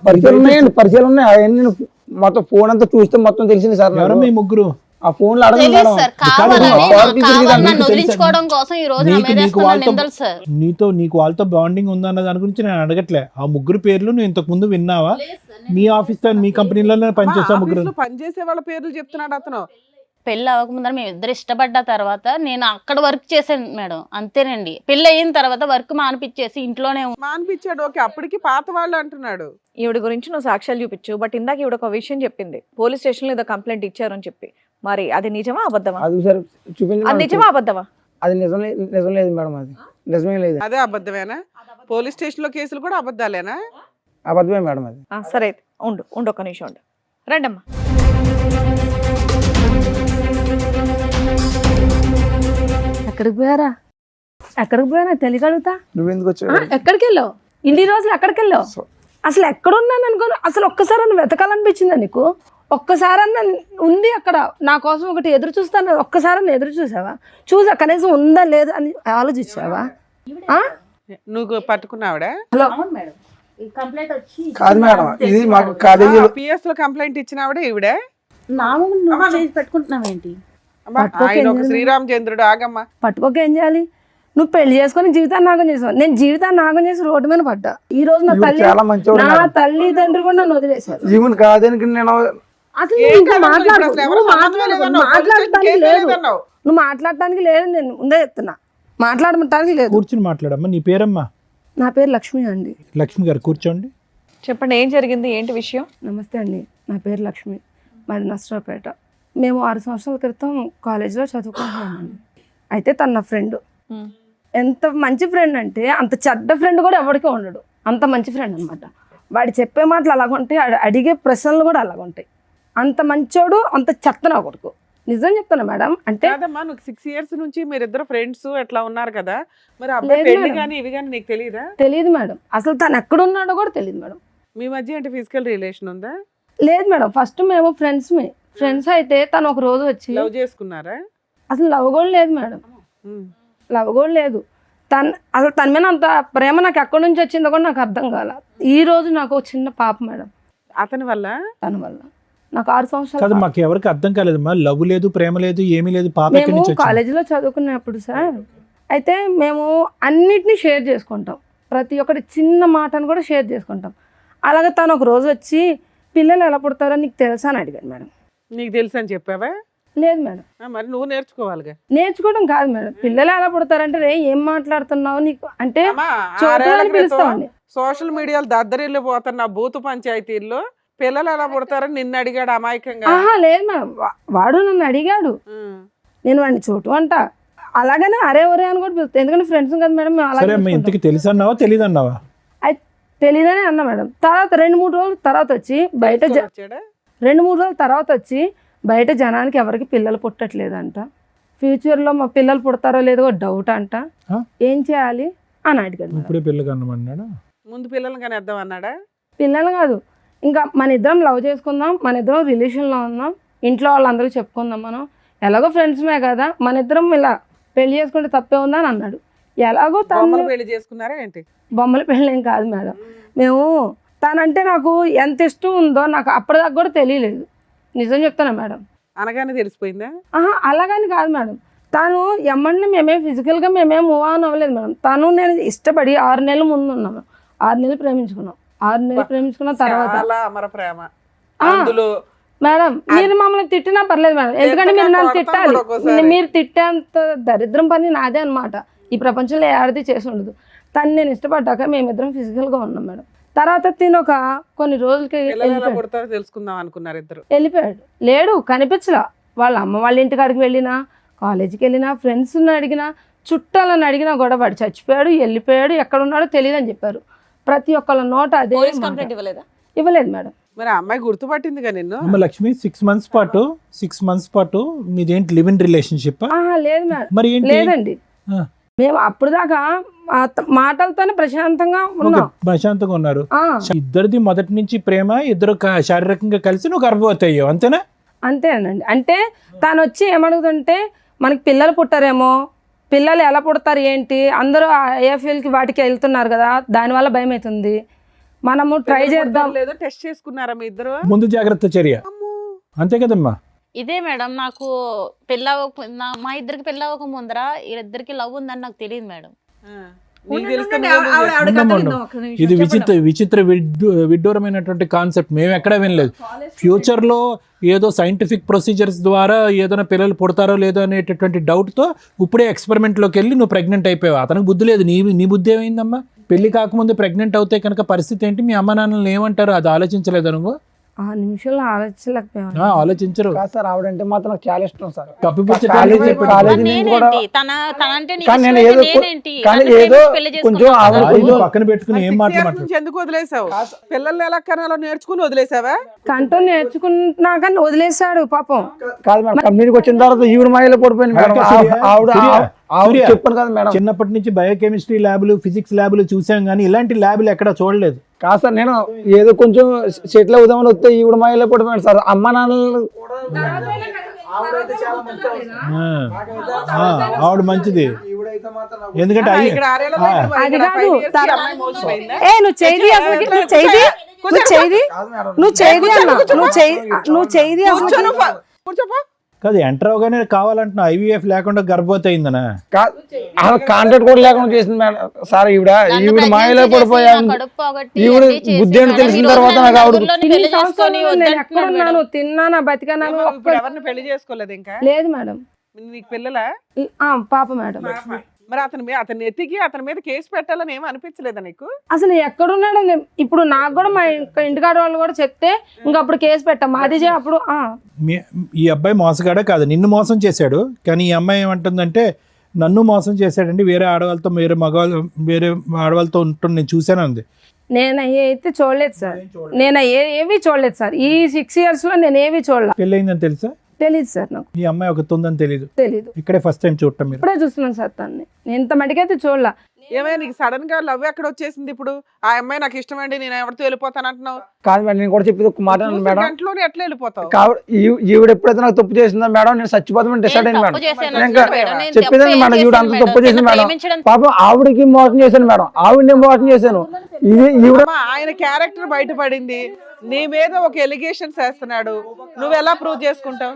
పరిచయాలు ఉన్నాయండి, పరిచయాలు ఉన్నాయి. అవన్నీ నేను మొత్తం ఫోన్ అంతా చూస్తే మొత్తం తెలిసింది సార్ నాకు. ఎవరో మీ ముగ్గురు ఆ ఫోన్ లో అడగండి తెలియదు మేడం. సార్, కాదు, కావాలని పార్కులు తిరిగి కావాలని దాన్ని నన్ను తెలుసా? వదిలించుకోవడం కోసం ఈ రోజు నా నీకు మీద నీకు వేసుకున్న వాళ్ళతో నిందలు సార్. నీకు వాళ్ళతో బాండింగ్ ఉందన్న దాని గురించి నేను అడగట్లే. ఆ ముగ్గురు పేర్లు నువ్వు ఇంతకు ముందు విన్నావా? మీ ఆఫీస్ మీ కంపెనీలోనే పనిచేస్తా ముగ్గురు. ఆఫీస్లో పనిచేసే వాళ్ళ పేర్లు చెప్తున్నాడు అతను. పెళ్ళి అవ్వకముందర మేము ఇద్దరు ఇష్టపడ్డ తర్వాత నేను అక్కడ వర్క్ చేశాను మేడం, అంతేనండి. పెళ్ళి అయిన తర్వాత వర్క్ మానిపించేసి ఇంట్లోనే మానిపించాడు, ఓకే. అప్పటికి పాత వాళ్ళు అంటున్నాడు. ఈవిడ గురించి నువ్వు సాక్ష్యాలు చూపించు, బట్ ఇందాక ఈవిడ ఒక విషయం చెప్పింది, పోలీస్ స్టేషన్ లో ఏదో కంప్లైంట్ ఇచ్చారు అని చెప్పి. మరి అది నిజమా అబద్ధమా? అది సార్ చూపించి అది నిజమా అబద్ధమా? అది నిజం లేదు మేడం, అది నిజమే లేదు, అదే అబద్ధమేనా? పోలీస్ స్టేషన్ లో కేసులు కూడా అబద్ధాలేనా? అబద్ధమే మేడం అది. సరే అయితే ఉండు ఒక్క నిమిషం ఉండు. రండమ్మా. ఎక్కడికి పోయారా? ఎక్కడికి పోయారా తెలియగలుగుతా? నువ్వెందుకు వచ్చావు? ఎక్కడికి వెళ్ళావు? ఇన్ని రోజులు ఎక్కడికి వెళ్ళావు? అసలు ఎక్కడున్నాను అనుకోను. అసలు ఒక్కసారి వెతకాలనిపించిందా నీకు? ఒక్కసారన్నా ఉంది అక్కడ నా కోసం ఒకటి ఎదురు చూస్తాను, ఒక్కసారన్నా ఎదురు చూసావా? చూసా కనీసం ఉందా లేదా అని ఆలోచించావా? నువ్వు పట్టుకున్నావిడా? హలో, కాదు మేడం, ఇది మాకు కాలేజీలో పిఎస్ లో కంప్లైంట్ ఇచ్చినావిడే ఈవిడే? పెట్టుకుంటున్నావేంటి? ఆయన ఒక శ్రీరామచంద్రుడు. ఆగమ్మా. పట్టుకోక ఏం చేయాలి? నువ్వు పెళ్లి చేసుకొని జీవితాన్ని నాగం చేసావు, నేను జీవితాన్ని నాగం చేసి రోడ్డు మీద పడ్డా. ఈ రోజు నా తల్లి చాలా మంచివాడు నా మేడం. తల్లిదండ్రులు కూడా నన్ను వదిలేశారు. ఈవెన్ కాదని నేను అసలు ఏం నువ్వు ఇంకా కాదు, మాట్లాడు, అసలు ఎవరు నువ్వు సంబంధం లేదన్నావు, మాట్లాడటానికి కేసు లేదు, లేదన్నావు. నువ్వు మాట్లాడటానికి లేదు. నేను ముందే చెప్తున్నా, మాట్లాడటానికి లేదు. కూర్చుని మాట్లాడమ్మా. నీ పేరమ్మా? నా పేరు లక్ష్మి అండి. లక్ష్మి గారు కూర్చోండి. చెప్పండి, ఏం జరిగింది, ఏంటి విషయం? నమస్తే అండి, నా పేరు లక్ష్మి, మాది నర్సరావుపేట. మేము 6 సంవత్సరాల క్రితం కాలేజీలో చదువుకుంటున్నామండి. అయితే తన నా ఫ్రెండ్. ఎంత మంచి ఫ్రెండ్ అంటే అంత చెడ్డ ఫ్రెండ్ కూడా ఎవరికీ ఉండడు, అంత మంచి ఫ్రెండ్ అనమాట. వాడు చెప్పే మాటలు అలాగుంటాయి, అడిగే ప్రశ్నలు కూడా అలాగుంటాయి. అంత మంచోడు, అంత చెత్త నా కొడుకు. నిజం చెప్తాను మేడం. అంటే కాదమ్మా, నువ్వు 6 years నుంచి మీరిద్దరు ఫ్రెండ్స్ ఎట్లా ఉన్నారు కదా, మరి అబ్బాయి లేదు పెళ్లి మేడం. కానీ ఇవి కానీ నీకు తెలియదా? తెలియదు మేడం, అసలు తను ఎక్కడున్నాడో కూడా తెలియదు మేడం. మీ మధ్య అంటే ఫిజికల్ రిలేషన్ ఉందా? లేదు మేడం, ఫస్ట్ మేము ఫ్రెండ్స్ అయితే తను ఒక రోజు వచ్చి లవ్ చేసుకున్నారా? అసలు లవ్ కూడా లేదు మేడం, లవ్ కూడా లేదు. అసలు తన మీద అంత ప్రేమ నాకు ఎక్కడి నుంచి వచ్చిందో కూడా నాకు అర్థం కాల. ఈ రోజు నాకు ఒక చిన్న పాప మేడం, అతని వల్ల. తన వల్ల నాకు 6 సంవత్సరాలు కాదు, పాప. మాకు ఎవరికి అర్థం కాలేదమ్మా. లవ్ లేదు, ప్రేమ లేదు, ఏమీ లేదు. పాప ఎక్కడి మేము నుంచి వచ్చింది? కాలేజీలో చదువుకున్నప్పుడు సార్, అయితే మేము అన్నిటినీ షేర్ చేసుకుంటాం, ప్రతి ఒక్కటి చిన్న మాటను కూడా షేర్ చేసుకుంటాం. అలాగే తను ఒక రోజు వచ్చి పిల్లలు ఎలా పుడతారో నీకు తెలుసా అని అడిగాడు మేడం. నీకు తెలుసు అని చెప్పావా? లేదు మేడం. మరి నువ్వు నేర్చుకోవాలిగా. నేర్చుకోవడం కాదు మేడం, పిల్లలు ఎలా పుడతారంటే రే ఏం మాట్లాడుతున్నావు నీకు అంటే అమ్మా, చూడాలని 6 ఏళ్ల క్రితం పిలుస్తామండి. సోషల్ మీడియాలో దద్దరిల్లు పోతున్న బూతు పంచాయతీల్లో పిల్లలు ఎలా పుడతారని నిన్ను అడిగాడు అమాయకంగా. ఆహా లేదు మేడం, వాడు నన్ను అడిగాడు, నేను వాడిని చోటు అంట, అలాగనే అరే ఒరే అని కూడా పిలుస్తాను, ఎందుకంటే ఫ్రెండ్స్ కదా మేడం. మేము సరే అమ్మా, అలాగే ఇంతకి తెలుసు అన్నావా తెలియదు అన్నావా? తెలీదనే అన్నా మేడం. తర్వాత 2-3 రోజుల తర్వాత వచ్చి బయట వచ్చాడా? 2-3 రోజుల తర్వాత వచ్చి బయట జనానికి ఎవరికి పిల్లలు పుట్టట్లేదంట, ఫ్యూచర్లో మా పిల్లలు పుడతారో లేదో డౌట్ అంట, ఏం చేయాలి అని అడిగాడు మేడం. ఇప్పుడే పిల్లలు కన్నమన్నాడా? ముందు పిల్లలు కానీ వద్దాం అన్నాడా? పిల్లలు కాదు, ఇంకా మన ఇద్దరం లవ్ చేసుకుందాం, మన ఇద్దరం రిలేషన్లో ఉందాం, ఇంట్లో వాళ్ళందరికీ చెప్పుకుందాం, మనం ఎలాగో ఫ్రెండ్స్మే కదా, మన ఇద్దరం ఇలా పెళ్లి చేసుకుంటే తప్పే ఉందా అని అన్నాడు. ఎలాగో తను పెళ్లి చేసుకున్నారా ఏంటి? బొమ్మల పెళ్ళి ఏం కాదు మేడం. మేము తనంటే నాకు ఎంత ఇష్టం ఉందో నాకు అప్పటిదాకా కూడా తెలియలేదు, నిజం చెప్తాను మేడం. అనగానే తెలిసిపోయిందా? ఆహా అలాగని కాదు మేడం, తను ఎమ్మడిని మేమేం ఫిజికల్గా మేమేం మూవ్ ఆన్ అవ్వలేదు మేడం. తను నేను ఇష్టపడి 6 నెలల ముందు ఉన్నాము, 6 నెలలు ప్రేమించుకున్నాం, 6 నెలలు ప్రేమించుకున్న తర్వాత చాలా అమర ప్రేమ అందులో. మేడం మీరు మమ్మల్ని తిట్టినా పర్లేదు మేడం, ఎందుకంటే మీరు నన్ను తిట్టాలి, మీరు తిట్టేంత దరిద్రం పని నాదే అనమాట. ఈ ప్రపంచంలో ఆడది చేసి ఉండదు. తను నేను ఇష్టపడ్డాక మేమిద్దరం ఫిజికల్గా ఉన్నాం మేడం. తర్వాత తిను ఒక కొన్ని రోజులకి పిల్లలు ఎలా వెళ్ళిపోయాడు. పుడతారో తెలుసుకుందాం అనుకున్నారు ఇద్దరు. వెళ్ళిపోయాడు, లేడు, కనిపించలా. వాళ్ళ అమ్మ వాళ్ళ ఇంటికాడికి వెళ్ళినా, కాలేజీకి వెళ్ళినా, ఫ్రెండ్స్ని అడిగినా, చుట్టాలని అడిగినా కూడా వాడు చచ్చిపోయాడు, వెళ్ళిపోయాడు, ఎక్కడ ఉన్నాడో తెలియదు అని చెప్పారు. ప్రతి ఒక్కళ్ళ నోట అదే పోలీస్ మాట. కంప్లైంట్ ఇవ్వలేదా? ఇవ్వలేదు మేడం. మరి ఆ అమ్మాయి గుర్తుపట్టిందిగా నిన్ను. అమ్మ లక్ష్మి 6 months పాటు మీదేంటి లివ్ ఇన్ రిలేషన్షిప్? ఆహా లేదు మేడం, మరి ఏంటి? లేదండి. ఆ. మేము అప్పుడు దాకా మాటలతోనే ప్రశాంతంగా ఉన్నాం. ప్రశాంతంగా ఉన్నారు. ఆ, ఇద్దరిది మొదటి నుంచి ప్రేమ, ఇద్దరు శారీరకంగా కలిసి నువ్వు గర్భవతి అయ్యావు అంతేనా? అంతేనండి. అంటే తను వచ్చి ఏమడుగుతుంటే మనకి పిల్లలు పుట్టారేమో, పిల్లలు ఎలా పుడతారు ఏంటి, అందరూ ఏఎఫ్ఎల్కి వాటికి వెళ్తున్నారు కదా, దానివల్ల భయం అవుతుంది, మనము ట్రై చేద్దాం. లేదో టెస్ట్ చేసుకున్నారా మీ ఇద్దరు? ముందు జాగ్రత్త చర్య అంతే కదమ్మా. ఇదే మేడం, నాకు మా ఇద్దరికి పెళ్ళి అవ్వక ముందర వీళ్ళిద్దరికి లవ్ ఉందని నాకు తెలియదు మేడం. నీకు తెలిస్తే ఉండండి, నువ్వు ఆవిడ ఎందుకు కథ ఉండమ్మా, విందాం ఒక్క నిమిషం. ఇది చెప్పండి. విచిత్ర విడ్డూరమైనటువంటి కాన్సెప్ట్. మేము ఎక్కడా వినలేదు. ఫ్యూచర్లో ఏదో సైంటిఫిక్ ప్రొసీజర్స్ ద్వారా ఏదైనా పిల్లలు పుడతారో లేదో అనేటటువంటి డౌట్తో ఇప్పుడే ఎక్స్పెరిమెంట్లోకి వెళ్ళి నువ్వు ప్రెగ్నెంట్ అయిపోయావు. అతనికి బుద్ధి లేదు, నీ బుద్ధి ఏమైందమ్మా? పెళ్లి కాకముందు ప్రెగ్నెంట్ అవుతే కనుక పరిస్థితి ఏంటి? మీ అమ్మ నాన్నలు ఏమంటారు? అది ఆలోచించలేదు నువ్వు? ఆ నిమిషంలో ఆలోచించలేకపోయాను. ఆలోచించరు. కాదు సార్, ఆవిడంటే మాత్రం నాకు చాలా ఇష్టం సార్. కప్పిపుచ్చడానికి కాలేజీ నుంచి కూడా కానీ నేను ఏదో కొంచెం ఆవిడ కొంచెం పక్కన పెట్టుకుని ఏం 6 years మాట్లాడుతున్నారు? నుంచి ఎందుకు వదిలేసావు? పిల్లల్ని ఎలా కనాలో నేర్చుకుని వదిలేసావా? కంటూ నేర్చుకున్నాక వదిలేశాడు పాపం. కాదు మేడం, కంపెనీకి వచ్చిన తర్వాత ఈవిడ మాయలో పడిపోయింది మేడం. ఆవిడ చెప్పాను కదా మేడం. చిన్నప్పటి నుంచి బయోకెమిస్ట్రీ ల్యాబ్లు, ఫిజిక్స్ ల్యాబ్లు చూసాం కానీ ఇలాంటి ల్యాబ్లు ఎక్కడ చూడలేదు. కాదు సార్, నేను ఏదో కొంచెం సెటిల్ అవుదామని వస్తే ఈవిడ మాయలో పడిపోయాను సార్. అమ్మ నాన్నలు ఆవిడ మంచిది. ఎందుకంటే ఇక్కడ 6 ఏళ్ళ బయట అది ఇక్కడ కాదు. 5 years కి అమ్మాయి మోసపోయిందా? నువ్వు చేయి అసలు, నువ్వు చేయి అన్న, నువ్వు చేయి అసలు. కూర్చోపా. కాదు, ఎంటర్ అవగానే కావాలంటున్నా ఐవీఎఫ్ లేకుండా గర్భవతి అయిందనా? కాంట్రాక్ట్ కూడా లేకుండా చేసింది మేడం సార్. ఈవిడ మాయలో పడిపోయాను. ఈవిడ బుద్ధి అని తెలిసిన తర్వాత నాకు ఆవిడ ఇన్ని సంవత్సరాలు నేను ఎక్కడున్నాను, తిన్నానా, బతికాను. ఇప్పుడు ఎవరిని పెళ్లి చేసుకోలేదు ఇంకా? లేదు మేడం. నీకు పిల్లలా? పాప మేడం. మరి అతన్ని ఎత్తికి అతని మీద కేసు పెట్టాలని ఏమి అనిపించలేదా నీకు? అసలు ఎక్కడున్నాడు? ఇప్పుడు నాకు కూడా మా ఇంటికాడ వాళ్ళు కూడా చెప్తే ఇంకా అప్పుడు కేసు పెట్టాం. అది అప్పుడు ఈ అబ్బాయి మోసగాడే కాదు, నిన్ను మోసం చేశాడు. కానీ ఈ అమ్మాయి ఏమంటుందంటే నన్ను మోసం చేశాడండి, వేరే ఆడవాళ్ళతో వేరే ఆడవాళ్ళతో ఉంటుంది, నేను చూశాను అంది. నేను అయితే చూడలేదు సార్, నేను ఏవి చూడలేదు సార్. ఈ 6 years లో నేను ఏవి చూడలేదు. పెళ్ళయిందని తెలుసా? తెలీదు సార్, నాకు ఈ అమ్మాయి ఒక ఉందని తెలీదు. ఇక్కడే ఫస్ట్ టైం చూడటం మీరు? ఇప్పుడే చూస్తున్నాను సార్ తన్ని. నేను ఇంత మటుకైతే చూడలా. ఏమైనా నీకు సడన్ గా లవ్ ఎక్కడ వచ్చేసింది? ఇప్పుడు ఆ అమ్మాయి నాకు ఇష్టం అండి, నేను ఎవరితో వెళ్ళిపోతాను అంటున్నావు. కాదు మేడం, నేను కూడా చెప్పేది ఒక మాట మేడం. గంటలోనే ఎట్లా వెళ్ళిపోతావు? ఈవిడ ఎప్పుడైతే నాకు తప్పు చేసిందో మేడం, నేను చచ్చిపోతామని డిసైడ్ అయింది మేడం. చెప్పేదండి మేడం, ఈవిడ అంత తప్పు చేసింది మేడం. పాపం ఆవిడకి మోసం చేశాను మేడం, ఆవిడని మోసం చేశాను. ఈవిడ ఆయన క్యారెక్టర్ బయటపడింది, నీ మీద ఒక ఎలిగేషన్స్ వేస్తున్నాడు, నువ్వు ఎలా ప్రూవ్ చేసుకుంటావు?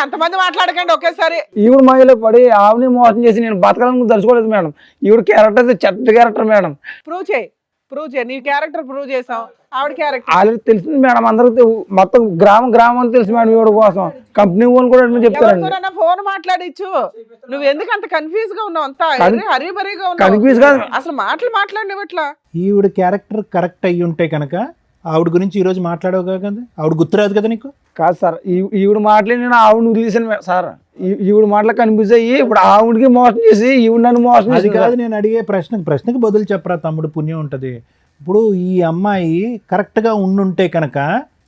అంతమంది మాట్లాడకండి ఒకేసారి. ఈవిడ మాయలో పడి ఆవిడని మోసం చేసి నేను బతకాలని తలుచుకోలేదు మేడం. ఈవిడ క్యారెక్టర్ చెడ్డ క్యారెక్టర్ మేడం. ప్రూవ్ చేయి. నీ క్యారెక్టర్ ప్రూవ్ చేసాం, ఆవిడ క్యారెక్టర్ ఆల్రెడీ తెలిసింది మేడం, అందరికి మొత్తం గ్రామం అని తెలుసు మేడం. ఈవిడ కోసం కంపెనీ వాళ్ళు కూడా చెప్తారండి. ఫోన్ మాట్లాడిచ్చు. నువ్వు ఎందుకు అంత కన్ఫ్యూజ్ గా ఉన్నావు? అంతా హరీబరీగా కన్ఫ్యూజ్ ఉన్నావు, కాదు అసలు మాట్లాడినట్లా. ఈవిడ క్యారెక్టర్ కరెక్ట్ అయ్యి ఉంటే కనుక ఆవిడ గురించి ఈ రోజు మాట్లాడవు కదా, ఆవిడ గుర్తురాదు కదా నీకు? కాదు సార్, ఈవిడ మాటలే నేను ఆవిడని వదిలేసాను సార్. ఈవిడ మాటలు కనిపిస్తే ఇప్పుడు ఆవిడకి మోసం చేసి ఈవిడ నన్ను మోసం అది చేసి కాదు నేను అడిగే ప్రశ్నకి బదులు చెప్పరా తమ్ముడు, పుణ్యం ఉంటుంది. ఇప్పుడు ఈ అమ్మాయి కరెక్ట్గా ఉండుంటే కనుక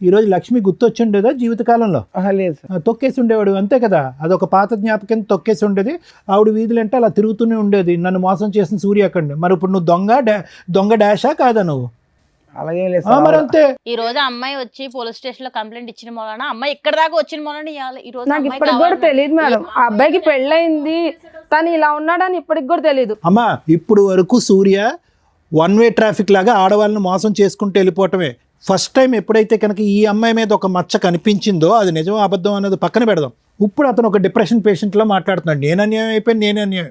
ఈరోజు లక్ష్మి గుర్తొచ్చి ఉండేదా జీవితకాలంలో? లేదు సార్, తొక్కేసి ఉండేవాడు అంతే కదా. అదొక పాత జ్ఞాపకం, తొక్కేసి ఉండేది. ఆవిడ వీధులంటే అలా తిరుగుతూనే ఉండేది, నన్ను మోసం చేసిన సూర్య అక్కడ. మరి ఇప్పుడు నువ్వు దొంగ డాషా కాదా నువ్వు? అలాగే లేదు మరి అంతే. ఈ రోజు అమ్మాయి వచ్చి పోలీస్ స్టేషన్ లో కంప్లైంట్ ఇచ్చిన మూలన, అమ్మాయి ఇక్కడ దాకా వచ్చిన మూలన ఈ రోజు నాకు ఇప్పటికి కూడా తెలియదు మేడం. ఆ అబ్బాయికి పెళ్ళయింది, తను ఇలా ఉన్నాడని ఇప్పటికి కూడా తెలియదు. అమ్మా ఇప్పుడు వరకు సూర్య 1-way ట్రాఫిక్ లాగా ఆడవాళ్ళని మోసం చేసుకుంటూ వెళ్ళిపోవటమే. ఫస్ట్ టైం ఎప్పుడైతే కనుక ఈ అమ్మాయి మీద ఒక మచ్చ కనిపించిందో, అది నిజం అబద్ధం అన్నది పక్కన పెడదాం. ఇప్పుడు అతను ఒక డిప్రెషన్ పేషెంట్లో మాట్లాడుతున్నాడు, నేను అన్యాయం అయిపోయాను.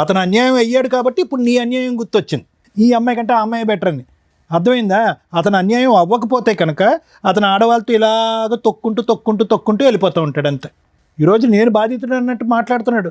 అతను అన్యాయం అయ్యాడు కాబట్టి ఇప్పుడు నీ అన్యాయం గుర్తొచ్చింది. ఈ అమ్మాయి కంటే ఆ అమ్మాయి బెటర్ అని అర్థమైందా? అతను అన్యాయం అవ్వకపోతే కనుక అతను ఆడవాళ్ళతో ఇలాగ తొక్కుంటూ వెళ్ళిపోతూ ఉంటాడు అంతే. ఈరోజు నేను బాధితుడు అన్నట్టు మాట్లాడుతున్నాడు.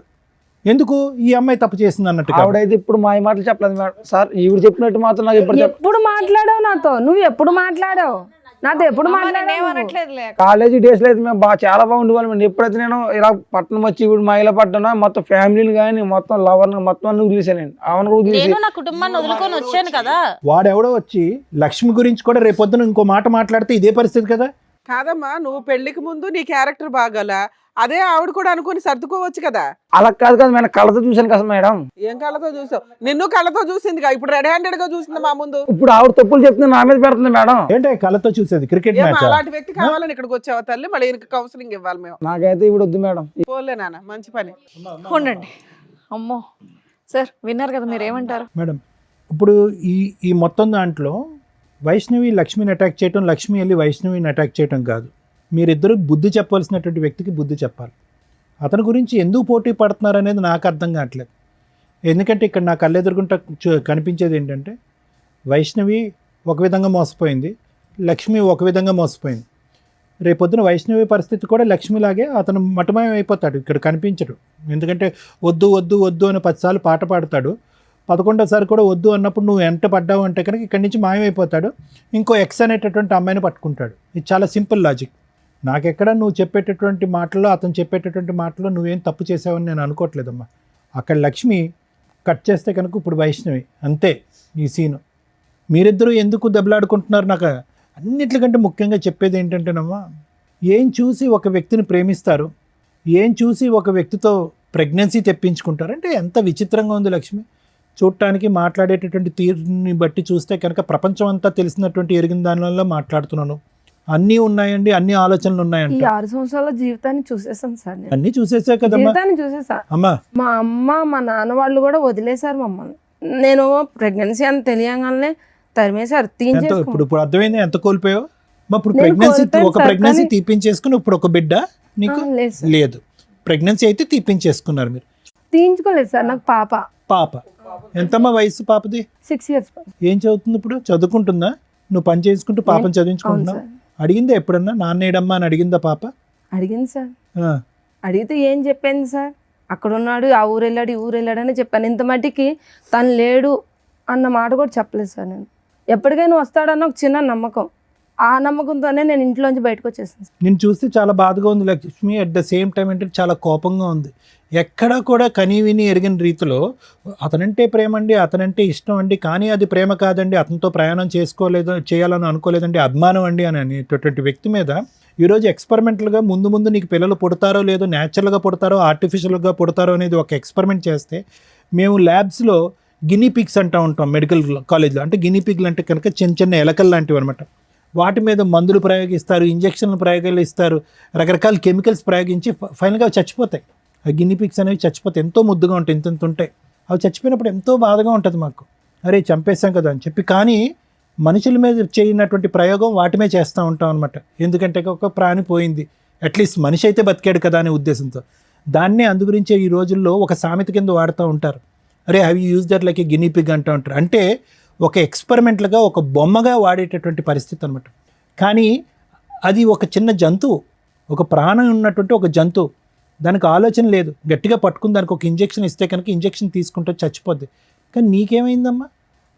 ఎందుకు ఈ అమ్మాయి తప్పు చేసింది అన్నట్టు కాదు. ఆవిడైతే ఇప్పుడు మా మాటలు చెప్పలేదు మేడం సార్. ఈవిడ చెప్పినట్టు మాత్రం నాకు ఇప్పుడు ఎప్పుడు మాట్లాడావు నాతో? నువ్వు ఎప్పుడు మాట్లాడావు నాతో? ఎప్పుడు మాట్లాడావు? ఏమనట్లేదులే. కాలేజీ డేస్లో అయితే మేము చాలా బాగుండేవాళ్ళం. ఎప్పుడైతే నేను ఇలా పట్టణం వచ్చి ఇప్పుడు మహిళ పట్టణం మొత్తం ఫ్యామిలీని కానీ మొత్తం లవర్ని మొత్తం అన్ని వదిలేసానండి. ఆమెను వదిలేసి నేను నా కుటుంబాన్ని వదులుకొని వచ్చాను కదా. వాడెవడో వచ్చి లక్ష్మి గురించి కూడా రేపొద్దున ఇంకో మాట మాట్లాడితే ఇదే పరిస్థితి కదా. కాదమ్మా, నువ్వు పెళ్లికి ముందు నీ క్యారెక్టర్ బాగాల, అదే ఆవిడ కూడా అనుకుని సర్దుకోవచ్చు కదా. అలా కాదు కదా మేడం, కళ్ళతో చూశాను కదా మేడం. ఏం కళ్ళతో చూసావు? నిన్ను కళ్ళతో చూసిందిగా, ఇప్పుడు రెడ్ హ్యాండెడ్ గా చూసింది మా ముందు. ఇప్పుడు ఆవిడ తప్పులు చెప్తుంది నా మీద పెడుతుంది మేడం. ఏంటంటే కళ్ళతో చూసేది క్రికెట్ ఏమో మ్యాచ్. అలాంటి వ్యక్తి కావాలని ఇక్కడికి వచ్చావా తల్లి? మళ్ళీ ఈయనకి కౌన్సిలింగ్ ఇవ్వాలి మేము. నాకైతే ఇప్పుడు వద్దు మేడం. పోలే నాన్న, మంచి పని. ఉండండి. అమ్మో సార్, విన్నారు కదా, మీరు ఏమంటారు? మేడం ఇప్పుడు ఈ మొత్తం దాంట్లో వైష్ణవి లక్ష్మిని అటాక్ చేయటం, లక్ష్మి వెళ్ళి వైష్ణవిని అటాక్ చేయటం కాదు. మీరిద్దరు బుద్ధి చెప్పవలసినటువంటి వ్యక్తికి బుద్ధి చెప్పాలి. అతని గురించి ఎందుకు పోటీ పడుతున్నారు అనేది నాకు అర్థం కావట్లేదు. ఎందుకంటే ఇక్కడ నా కళ్ళెదురుగుంట కనిపించేది ఏంటంటే వైష్ణవి ఒక విధంగా మోసపోయింది, లక్ష్మి ఒక విధంగా మోసపోయింది. రేపొద్దున వైష్ణవి పరిస్థితి కూడా లక్ష్మిలాగే అతను మటమయం అయిపోతాడు, ఇక్కడ కనిపించడు. ఎందుకంటే వద్దు వద్దు వద్దు అని 10 సార్లు పాట పాడతాడు, 11వ కూడా వద్దు అన్నప్పుడు నువ్వు ఎంట పడ్డావు అంటే కనుక ఇక్కడి నుంచి మాయమైపోతాడు, ఇంకో ఎక్స్ అనేటటువంటి అమ్మాయిని పట్టుకుంటాడు. ఇది చాలా సింపుల్ లాజిక్. నాకెక్కడ నువ్వు చెప్పేటటువంటి మాటల్లో, అతను చెప్పేటటువంటి మాటల్లో నువ్వేం తప్పు చేసావని నేను అనుకోవట్లేదమ్మా. అక్కడ లక్ష్మి కట్ చేస్తే కనుక ఇప్పుడు వైష్ణవి, అంతే ఈ సీను. మీరిద్దరూ ఎందుకు దెబ్బలాడుకుంటున్నారు? నాకు అన్నిటికంటే ముఖ్యంగా చెప్పేది ఏంటంటేనమ్మా, ఏం చూసి ఒక వ్యక్తిని ప్రేమిస్తారు, ఏం చూసి ఒక వ్యక్తితో ప్రెగ్నెన్సీ తెప్పించుకుంటారు అంటే ఎంత విచిత్రంగా ఉంది లక్ష్మి. చూడటానికి మాట్లాడేటటువంటి తీరుని బట్టి చూస్తే కనుక ప్రపంచం అంతా తెలిసినటువంటి ఎరిగిన దానివల్ల మాట్లాడుతున్నాను. అన్నీ ఉన్నాయండి, అన్ని ఆలోచనలు ఈ ఉన్నాయంట. 6 సంవత్సరాల జీవితాన్ని చూసేసాను సార్ నేను. అన్నీ చూసేసా కదమ్మా. జీవితాన్ని చూసేసా. అమ్మా మా అమ్మ మా నాన్న వాళ్ళు కూడా వదిలేశారు మమ్మల్ని. నేను ప్రెగ్నెన్సీ అని తెలియగానే తరిమేశారు, ఎంత తీయించేసుకున్నాను. ఇప్పుడు అర్థమైంది ఎంత కోల్పోయావు. ఇప్పుడు నేను ప్రెగ్నెన్సీ, కోల్పోయాను ఒక సార్, ప్రెగ్నెన్సీ కానీ- తీపించేసుకుని ఇప్పుడు ఒక బిడ్డ నీకు లేదు సార్, లేదు. ప్రెగ్నెన్సీ అయితే తీపించేసుకున్నారు మీరు. తీయించుకోలేదు సార్. నాకు పాప ఎంతమ్మా వయసు పాపది? 6 years. ఏం చదువుతుంది ఇప్పుడు? చదువుకుంటుందా? నువ్వు పని చేసుకుంటూ పాపను అవును చదివించుకుంటున్నావు? సార్. అడిగిందా ఎప్పుడన్నా నాన్న ఏడమ్మా అని అడిగిందా పాప? అడిగింది సార్. ఆ, అడిగితే ఏం చెప్పింది సార్, అక్కడ ఉన్నాడు, ఆ ఊరు వెళ్ళాడు, ఈ ఊరు వెళ్ళాడు అని చెప్పాను. ఇంత మట్టికి తను లేడు అన్న మాట కూడా చెప్పలేదు సార్. నేను ఎప్పటికైనా వస్తాడన్న ఒక చిన్న నమ్మకం, ఆ నమ్మకంతోనే నేను ఇంట్లోంచి బయటకు వచ్చేసాను సార్. నేను చూస్తే చాలా బాధగా ఉంది Lakshmi. At the same time అంటే చాలా కోపంగా ఉంది. ఎక్కడా కూడా కనీవిని ఎరిగిన రీతిలో అతనంటే ప్రేమ అండి, అతనంటే ఇష్టం అండి, కానీ అది ప్రేమ కాదండి, అతనితో ప్రయాణం చేయాలని అనుకోలేదండి, అభిమానం అండి అని అనేటటువంటి వ్యక్తి మీద ఈరోజు ఎక్స్పెరిమెంటల్గా ముందు నీకు పిల్లలు పుడతారో లేదో, న్యాచురల్గా పుడతారో ఆర్టిఫిషియల్గా పుడతారో అనేది ఒక ఎక్స్పెరిమెంట్ చేస్తే, మేము ల్యాబ్స్లో గినీ పిగ్స్ అంటూ ఉంటాం మెడికల్ కాలేజ్లో. అంటే గినీ పిగ్లు అంటే కనుక చిన్న ఎలకలు లాంటివి అనమాట. వాటి మీద మందులు ప్రయోగిస్తారు, ఇంజక్షన్లు ప్రయోగాలు ఇస్తారు, రకరకాల కెమికల్స్ ప్రయోగించి ఫైనల్గా అవి చచ్చిపోతాయి. ఆ గినీ పిగ్స్ అనేవి చచ్చిపోతాయి. ఎంతో ముద్దుగా ఉంటాయి, ఇంత ఉంటాయి. అవి చచ్చిపోయినప్పుడు ఎంతో బాధగా ఉంటుంది మాకు, అరే చంపేస్తాం కదా అని చెప్పి. కానీ మనుషుల మీద చేయనటువంటి ప్రయోగం వాటి మీద చేస్తూ ఉంటాం అనమాట. ఎందుకంటే ఒక ప్రాణి పోయింది, అట్లీస్ట్ మనిషి అయితే బతికాడు కదా అనే ఉద్దేశంతో. దాన్నే అందుగురించే ఈ రోజుల్లో ఒక సామెత కింద వాడుతూ ఉంటారు, అరే have you use that like a guinea pig అంటూ ఉంటారు. అంటే ఒక ఎక్స్పెరిమెంట్లుగా, ఒక బొమ్మగా వాడేటటువంటి పరిస్థితి అనమాట. కానీ అది ఒక చిన్న జంతువు, ఒక ప్రాణం ఉన్నటువంటి ఒక జంతువు. దానికి ఆలోచన లేదు, గట్టిగా పట్టుకుని దానికి ఒక ఇంజెక్షన్ ఇస్తే కనుక ఇంజెక్షన్ తీసుకుంటే చచ్చిపోద్ది. కానీ నీకేమైందమ్మా?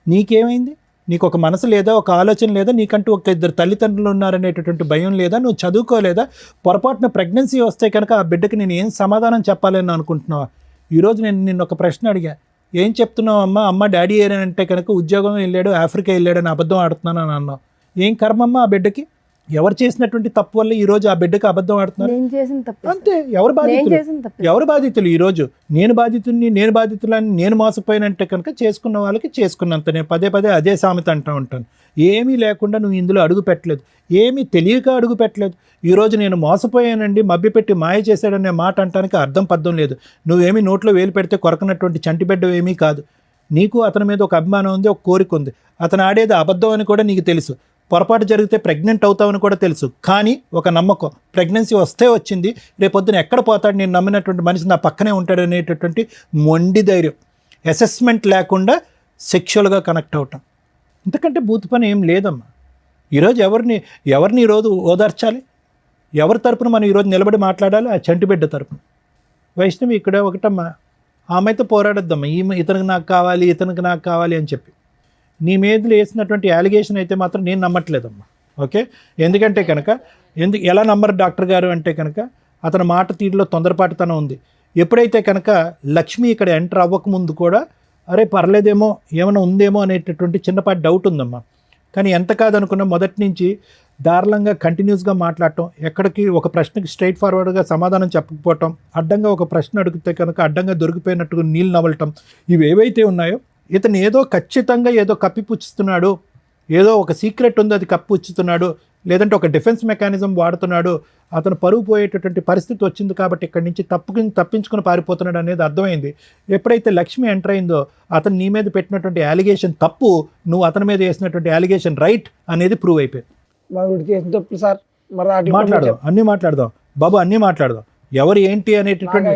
నీకేమైంది? నీకు ఒక మనసు లేదా, ఒక ఆలోచన లేదా, నీకంటూ ఒక 2 తల్లిదండ్రులు ఉన్నారనేటటువంటి భయం లేదా, నువ్వు చదువుకోలేదా? పొరపాటున ప్రెగ్నెన్సీ వస్తే కనుక ఆ బిడ్డకి నేను ఏం సమాధానం చెప్పాలని అనుకుంటున్నావా? ఈరోజు నేను నిన్న ఒక ప్రశ్న అడిగా, ఏం చెప్తున్నావు అమ్మ డాడీ ఏనంటే కనుక ఉద్యోగం వెళ్ళాడు, ఆఫ్రికా వెళ్ళాడని అబద్ధం ఆడుతున్నాను అని అన్నావు. ఏం కర్మమ్మ ఆ బిడ్డకి? ఎవరు చేసినటువంటి తప్పు వల్ల ఈరోజు ఆ బిడ్డకి అబద్ధం ఆడుతున్నారు? నేను చేసిన తప్పు. అంతే. ఎవరు బాధితులు? ఎవరు బాధితులు? ఈరోజు నేను బాధితులని నేను మోసపోయినంటే కనుక చేసుకున్న వాళ్ళకి చేసుకున్నంత. నేను పదే అదే సామెత అంటూ ఉంటాను. ఏమీ లేకుండా నువ్వు ఇందులో అడుగు పెట్టలేదు, ఏమీ తెలియక అడుగు పెట్టలేదు. ఈరోజు నేను మోసపోయానండి, మభ్యపెట్టి మాయ చేశాడనే మాట అంటానికి అర్థం పద్ధం లేదు. నువ్వేమీ నోట్లో వేలు పెడితే కొరకనటువంటి చంటిబిడ్డ ఏమీ కాదు. నీకు అతని మీద ఒక అభిమానం ఉంది, ఒక కోరిక ఉంది. అతను ఆడేది అబద్ధం అని కూడా నీకు తెలుసు. పొరపాటు జరిగితే ప్రెగ్నెంట్ అవుతావని కూడా తెలుసు. కానీ ఒక నమ్మకం, ప్రెగ్నెన్సీ వస్తే వచ్చింది, రేపొద్దున ఎక్కడ పోతాడు, నేను నమ్మినటువంటి మనిషి నా పక్కనే ఉంటాడు అనేటటువంటి మొండి ధైర్యం. అసెస్మెంట్ లేకుండా సెక్షువల్గా కనెక్ట్ అవటం, ఇంతకంటే బూత్ పని ఏం లేదమ్మా. ఈరోజు ఎవరిని ఈరోజు ఓదార్చాలి? ఎవరి తరపున మనం ఈరోజు నిలబడి మాట్లాడాలి? ఆ చంటిబిడ్డ తరపున. వైష్ణవి ఇక్కడ ఒకటమ్మా, ఆ అమ్మాయితో పోరాడొద్దమ్మా, ఇతనికి నాకు కావాలి, ఇతనికి నాకు కావాలి అని చెప్పి. నీ మీద వేసినటువంటి అలిగేషన్ అయితే మాత్రం నేను నమ్మట్లేదమ్మా. ఓకే, ఎందుకంటే కనుక ఎలా నమ్మరు డాక్టర్ గారు అంటే కనుక అతని మాట తీరులో తొందరపాటుతనం ఉంది. ఎప్పుడైతే కనుక లక్ష్మి ఇక్కడ ఎంటర్ అవ్వకముందు కూడా అరే పర్లేదేమో ఏమైనా ఉందేమో అనేటటువంటి చిన్నపాటి డౌట్ ఉందమ్మా. కానీ ఎంత కాదనుకున్నా మొదటి నుంచి దారుణంగా కంటిన్యూస్గా మాట్లాడటం, ఎక్కడికి ఒక ప్రశ్నకి స్ట్రైట్ ఫార్వర్డ్గా సమాధానం చెప్పకపోవటం, అడ్డంగా ఒక ప్రశ్న అడిగితే కనుక అడ్డంగా దొరికిపోయినట్టుగా నీళ్ళు నవలటం, ఇవి ఏవైతే ఉన్నాయో ఇతను ఏదో ఖచ్చితంగా ఏదో కప్పిపుచ్చుతున్నాడు, ఏదో ఒక సీక్రెట్ ఉంది అది కప్పిపుచ్చుతున్నాడు, లేదంటే ఒక డిఫెన్స్ మెకానిజం వాడుతున్నాడు, అతను పరువు పోయేటటువంటి పరిస్థితి వచ్చింది కాబట్టి ఇక్కడి నుంచి తప్పించుకుని పారిపోతున్నాడు అనేది అర్థమైంది. ఎప్పుడైతే లక్ష్మి ఎంటర్ అయిందో అతను నీ మీద పెట్టినటువంటి అలిగేషన్ తప్పు, నువ్వు అతని మీద వేసినటువంటి అలిగేషన్ రైట్ అనేది ప్రూవ్ అయిపోయింది. మరి చేసిన తప్పు సార్, మరి మాట్లాడదాం, అన్నీ మాట్లాడదాం బాబు, అన్నీ మాట్లాడదాం. ఎవరు ఏంటి అనేటటువంటి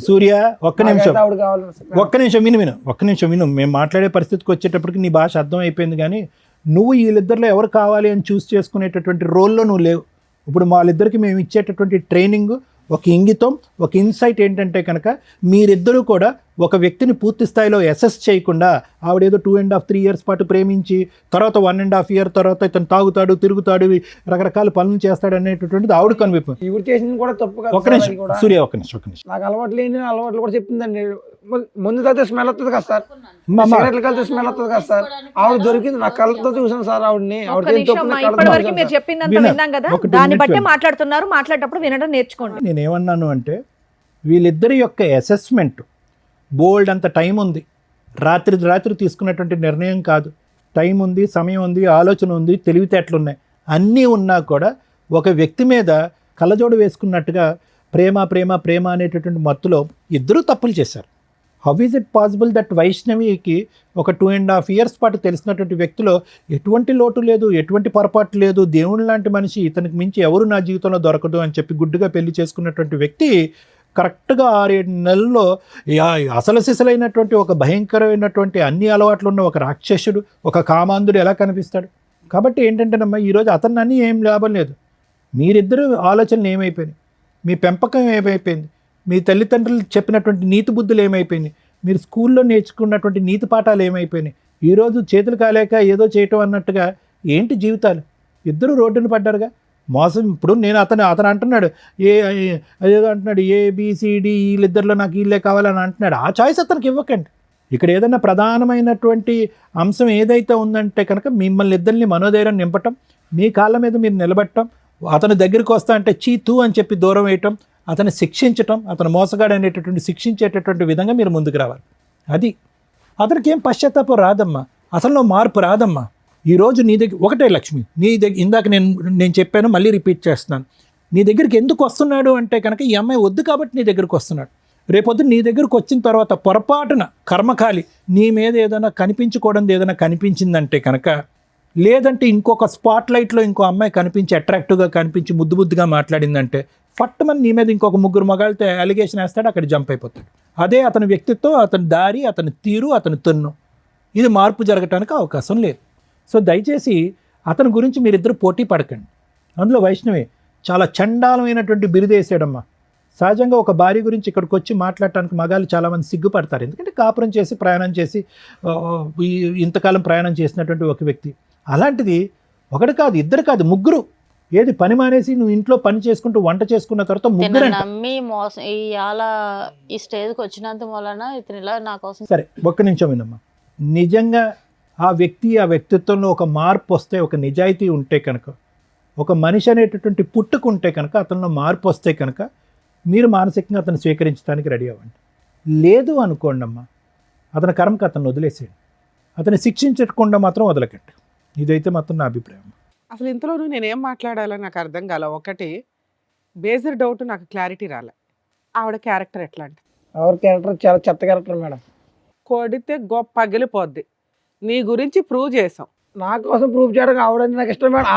సూర్య ఒక్క నిమిషం విను. మేము మాట్లాడే పరిస్థితికి వచ్చేటప్పటికి నీ భాష అర్థం అయిపోయింది. కానీ నువ్వు వీళ్ళిద్దరిలో ఎవరు కావాలి అని చూస్ చేసుకునేటటువంటి రోల్లో నువ్వు లేవు. ఇప్పుడు వాళ్ళిద్దరికి మేము ఇచ్చేటటువంటి ట్రైనింగ్, ఒక ఇంగితం, ఒక ఇన్సైట్ ఏంటంటే కనుక మీరిద్దరూ కూడా ఒక వ్యక్తిని పూర్తి స్థాయిలో అసెస్ చేయకుండా ఆవిడేదో 2.5-3 years పాటు ప్రేమించి తర్వాత 1.5 year తర్వాత ఇతను తాగుతాడు, తిరుగుతాడు, రకరకాల పనులు చేస్తాడు అనేటటువంటిది ఆవిడ కనిపిస్తుంది. ఇవి చేసింది కూడా తప్పు కదా. ఒక నిమిషం సూర్య, ఒక నిమిషం. నాకు అలవాటు లేని అలవాట్లు కూడా చెప్తుందండి. ముందు తాగితే స్మెల్ వస్తుంది కదా సార్, సిగరెట్లు కలితే స్మెల్ వస్తుంది కదా సార్. ఆవిడ దొరికింది, నా కళ్ళతో చూసాను సార్ ఆవిడని. ఇప్పటివరకు మీరు చెప్పిందంతా విన్నాం కదా, దాన్ని బట్టి మాట్లాడుతున్నారు. మాట్లాడేటప్పుడు వినడం నేర్చుకోండి. నేనేమన్నాను అంటే వీళ్ళిద్దరి యొక్క అసెస్మెంట్ బోల్డ్ అంత టైం ఉంది, రాత్రి తీసుకున్నటువంటి నిర్ణయం కాదు. టైం ఉంది, సమయం ఉంది, ఆలోచన ఉంది, తెలివితేటలు ఉన్నాయి, అన్నీ ఉన్నా కూడా ఒక వ్యక్తి మీద కళ్ళజోడు వేసుకున్నట్టుగా ప్రేమ అనేటటువంటి మత్తులో ఇద్దరూ తప్పులు చేశారు. How is it possible that వైష్ణవికి ఒక 2.5 years పాటు తెలిసినటువంటి వ్యక్తిలో ఎటువంటి లోటు లేదు, ఎటువంటి పొరపాటు లేదు, దేవుని లాంటి మనిషి, ఇతనికి మించి ఎవరు నా జీవితంలో దొరకదు అని చెప్పి గుడ్డుగా పెళ్లి చేసుకున్నటువంటి వ్యక్తి కరెక్ట్గా 6-7 నెలల్లో అసలు సిసలైనటువంటి ఒక భయంకరమైనటువంటి అన్ని అలవాట్లు ఉన్న ఒక రాక్షసుడు, ఒక కామాంధుడు ఎలా కనిపిస్తాడు? కాబట్టి ఏంటంటేనమ్మా, ఈరోజు అతన్ని అన్నీ ఏం లాభం లేదు. మీరిద్దరు ఆలోచనలు ఏమైపోయినాయి, మీ పెంపకం ఏమైపోయింది, మీ తల్లిదండ్రులు చెప్పినటువంటి నీతి బుద్ధులు ఏమైపోయినాయి, మీరు స్కూల్లో నేర్చుకున్నటువంటి నీతి పాఠాలు ఏమైపోయినాయి, ఈరోజు చేతులు కాలేక ఏదో చేయటం అన్నట్టుగా ఏంటి జీవితాలు? ఇద్దరు రోడ్డున పడ్డారుగా. మోసం. ఇప్పుడు నేను అతను అంటున్నాడు అదేదో అంటున్నాడు ABCD వీళ్ళిద్దరిలో నాకు వీళ్ళే కావాలని అంటున్నాడు. ఆ చాయిస్ అతనికి ఇవ్వకండి. ఇక్కడ ఏదైనా ప్రధానమైనటువంటి అంశం ఏదైతే ఉందంటే కనుక మిమ్మల్ని ఇద్దరిని మనోధైర్యం నింపటం, మీ కాళ్ళ మీద మీరు నిలబెట్టడం, అతని దగ్గరికి వస్తా అంటే చీతూ అని చెప్పి దూరం వేయటం, అతన్ని శిక్షించటం, అతను మోసగాడు అనేటటువంటి శిక్షించేటటువంటి విధంగా మీరు ముందుకు రావాలి. అది అతనికి ఏం పశ్చాత్తాపం రాదమ్మా, అసలు మార్పు రాదమ్మా. ఈరోజు నీ దగ్గర ఒకటే లక్ష్మి, నీ దగ్గర ఇందాక నేను చెప్పాను, మళ్ళీ రిపీట్ చేస్తున్నాను. నీ దగ్గరికి ఎందుకు వస్తున్నాడు అంటే కనుక ఈ అమ్మాయి వద్దు కాబట్టి నీ దగ్గరికి వస్తున్నాడు. రేపొద్దు నీ దగ్గరకు వచ్చిన తర్వాత పొరపాటున కర్మకాలి నీ మీద ఏదైనా కనిపించుకోవడం ఏదైనా కనిపించిందంటే కనుక, లేదంటే ఇంకొక స్పాట్ లైట్లో ఇంకో అమ్మాయి కనిపించి అట్రాక్టివ్గా కనిపించి ముద్దుగా మాట్లాడిందంటే ఫట్టుమని నీ మీద ఇంకొక 3 మగాళ్ళతో అలిగేషన్ వేస్తాడు, అక్కడ జంప్ అయిపోతాడు. అదే అతని వ్యక్తిత్వం, అతని దారి, అతని తీరు, అతని తన్ను, ఇది మార్పు జరగటానికి అవకాశం లేదు. సో దయచేసి అతని గురించి మీరిద్దరు పోటీ పడకండి. అందులో వైష్ణవి చాలా చండాలమైనటువంటి బిరుదేసాడమ్మా. సహజంగా ఒక భార్య గురించి ఇక్కడికి వచ్చి మాట్లాడటానికి మగాళ్ళు చాలామంది సిగ్గుపడతారు. ఎందుకంటే కాపురం చేసి ప్రయాణం చేసి ఇంతకాలం ప్రయాణం చేసినటువంటి ఒక వ్యక్తి. అలాంటిది ఒకటి కాదు, ఇద్దరు కాదు, 3. ఏది పని మానేసి నువ్వు ఇంట్లో పని చేసుకుంటూ వంట చేసుకున్న తర్వాత 3 నమ్మి మోసం ఈ స్టేజ్కి వచ్చినంత వలన ఇతను ఇలా నా కోసం. సరే ఒక్క నిమిషం వినమ్మా. నిజంగా ఆ వ్యక్తిత్వంలో ఒక మార్పు వస్తే, ఒక నిజాయితీ ఉంటే కనుక, ఒక మనిషి అనేటటువంటి పుట్టుకుంటే కనుక, అతనిలో మార్పు వస్తే కనుక మీరు మానసికంగా అతను స్వీకరించడానికి రెడీ అవ్వండి. లేదు అనుకోండి అమ్మా, అతని కర్మకు అతను వదిలేసేయండి. అతన్ని శిక్షించకుండా మాత్రం వదలకండి. ఇదైతే మాత్రం నా అభిప్రాయం. అసలు ఇంతలోనూ నేనేం మాట్లాడాలో నాకు అర్థం కాల. ఒకటి బేసిక్ డౌట్, నాకు క్లారిటీ రాలే. ఆవిడ క్యారెక్టర్ ఎట్లాంటి? ఆవిడ క్యారెక్టర్ చాలా చెత్త క్యారెక్టర్ మేడం. కొడితే గొప్ప పగిలిపోద్ది. నీ గురించి ప్రూవ్ చేసాం. నా కోసం ప్రూవ్ చేయడం ఆవిడ నాకు ఇష్టం మేడం.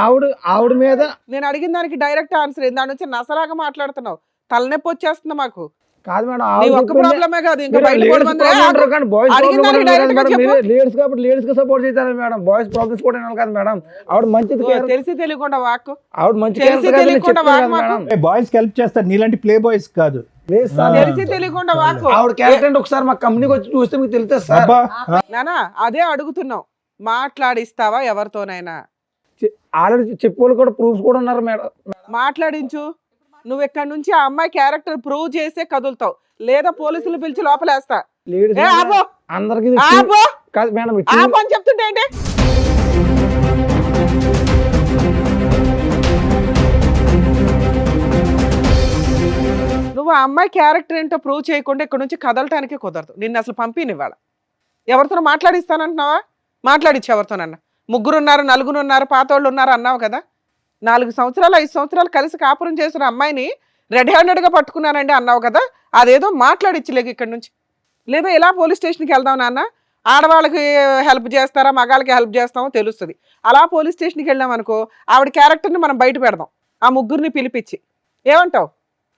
ఆవిడ మీద నేను అడిగిన దానికి డైరెక్ట్ ఆన్సర్ ఏంది? దాని నుంచి నసలాగా మాట్లాడుతున్నావు. తలనొప్పి వచ్చేస్తుంది మాకు. కాదు మేడం, ఒక్క ప్రాబ్లమే కాదు, ఇంకా బయట లేడీస్ కాబట్టి లేడీస్ కి సపోర్ట్ చేస్తారు మేడం. బాయ్స్ ప్రాబ్లమ్స్ కూడా వినాలి కదా మేడం. ఆవిడ మంచిది, తెలిసి తెలియకుండా వాక్, ఆవిడ మంచి తెలిసి తెలియకుండా వాక్. బాయ్స్ హెల్ప్ చేస్తారు, నీలాంటి ప్లే బాయ్స్ కాదు. లేదు సార్, తెలిసి తెలియకుండా వాకు ఆవిడ క్యారెక్టర్ అంటే ఒకసారి మా కంపెనీకి వచ్చి చూస్తే మీకు తెలుస్తుంది సార్. అబ్బా నానా అదే అడుగుతున్నాం, మాట్లాడిస్తావా ఎవరితోనైనా? ఆల్రెడీ చెప్పేవాళ్ళు కూడా ప్రూఫ్స్ కూడా ఉన్నారు మేడం. మాట్లాడించు. నువ్వు ఇక్కడ నుంచి ఆ అమ్మాయి క్యారెక్టర్ ప్రూవ్ చేసే కదులుతావు, లేదా పోలీసులు పిలిచి లోపలేస్తా. లేడీస్ ఏ ఆపో అందరికి ఆపో కాదు మేడం, ఆపో అని చెప్తుంటే ఏంటి? నువ్వు ఆ అమ్మాయి క్యారెక్టర్ ఏంటో ప్రూవ్ చేయకుండా ఇక్కడ నుంచి కదలటానికి కుదరదు. నిన్ను అసలు పంపినివ్వాల. ఎవరితో మాట్లాడిస్తానంటున్నావా? మాట్లాడిచ్చు ఎవరితోనన్నా. 3 ఉన్నారు, 4 ఉన్నారు, పాతోళ్ళు ఉన్నారు అన్నావు కదా. 4 సంవత్సరాలు 5 సంవత్సరాలు కలిసి కాపురం చేసిన అమ్మాయిని రెడ్ హ్యాండెడ్గా పట్టుకున్నానండి అన్నావు కదా. అదేదో మాట్లాడిచ్చలేక ఇక్కడ నుంచి. లేదా ఇలా పోలీస్ స్టేషన్కి వెళ్దాం నాన్న, ఆడవాళ్ళకి హెల్ప్ చేస్తారా మగాళ్ళకి హెల్ప్ చేస్తామో తెలుస్తుంది. అలా పోలీస్ స్టేషన్కి వెళ్ళాం అనుకో, ఆవిడ క్యారెక్టర్ని మనం బయట పెడదాం, ఆ 3 పిలిపించి. ఏమంటావు?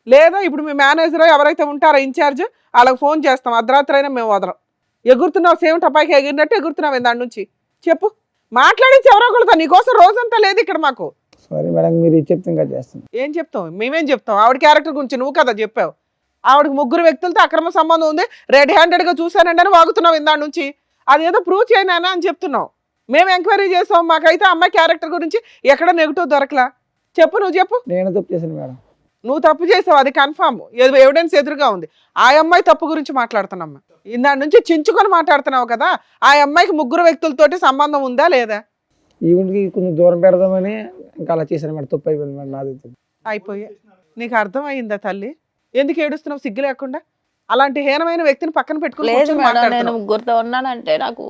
లేదా ఇప్పుడు మీ మేనేజర్ ఎవరైతే ఉంటారో ఇన్ఛార్జ్, వాళ్ళకి ఫోన్ చేస్తాం, అర్ధరాత్రి అయినా మేము వదలం. ఎగురుతున్నావు, సేమ్ టపాయికి ఎగిరినట్టు ఎగురుతున్నావు దాని నుంచి. చెప్పు, మాట్లాడించి ఎవరో ఒకళ్ళతో. నీకోసం రోజంతా లేదు ఇక్కడ మాకు. సారీ మేడం, మీరు చెప్తే ఇంకా చేస్తాను. ఏం చెప్తాం? మేమేం చెప్తాం? ఆవిడ క్యారెక్టర్ గురించి నువ్వు కదా చెప్పావు. ఆవిడకి 3 వ్యక్తులతో అక్రమ సంబంధం ఉంది, రెడ్ హ్యాండెడ్గా చూశానండి అని వాగుతున్నావు ఇందాడి నుంచి. అదేదో ప్రూవ్ చేయనా అని చెప్తున్నావు. మేము ఎంక్వైరీ చేసాం, మాకైతే అమ్మాయి క్యారెక్టర్ గురించి ఎక్కడ నెగిటివ్ దొరకలా. చెప్పు, నువ్వు చెప్పు. నేను తప్పు చేశాను మేడం. నువ్వు తప్పు చేసావు, అది కన్ఫామ్, ఎవిడెన్స్ ఎదురుగా ఉంది. ఆ అమ్మాయి తప్పు గురించి మాట్లాడుతున్నామ్మా. ఇందాడి నుంచి చించుకొని మాట్లాడుతున్నావు కదా. ఆ అమ్మాయికి 3 వ్యక్తులతోటి సంబంధం ఉందా లేదా? ఈవెంట్కి కొంచెం దూరం పెడదామని ఇంకా అలా చేశాను మేడం. తప్పు అయిపోయింది మేడం, నాది. అయిపోయా. నీకు అర్థమైందా తల్లి? ఎందుకు ఏడుస్తున్నావు సిగ్గు లేకుండా? అలాంటి హీనమైన వ్యక్తిని పక్కన పెట్టుకుని లేదు కూర్చొని మేడం, నేను మాట్లాడుతున్నావు. 3 ఉన్నానంటే నాకు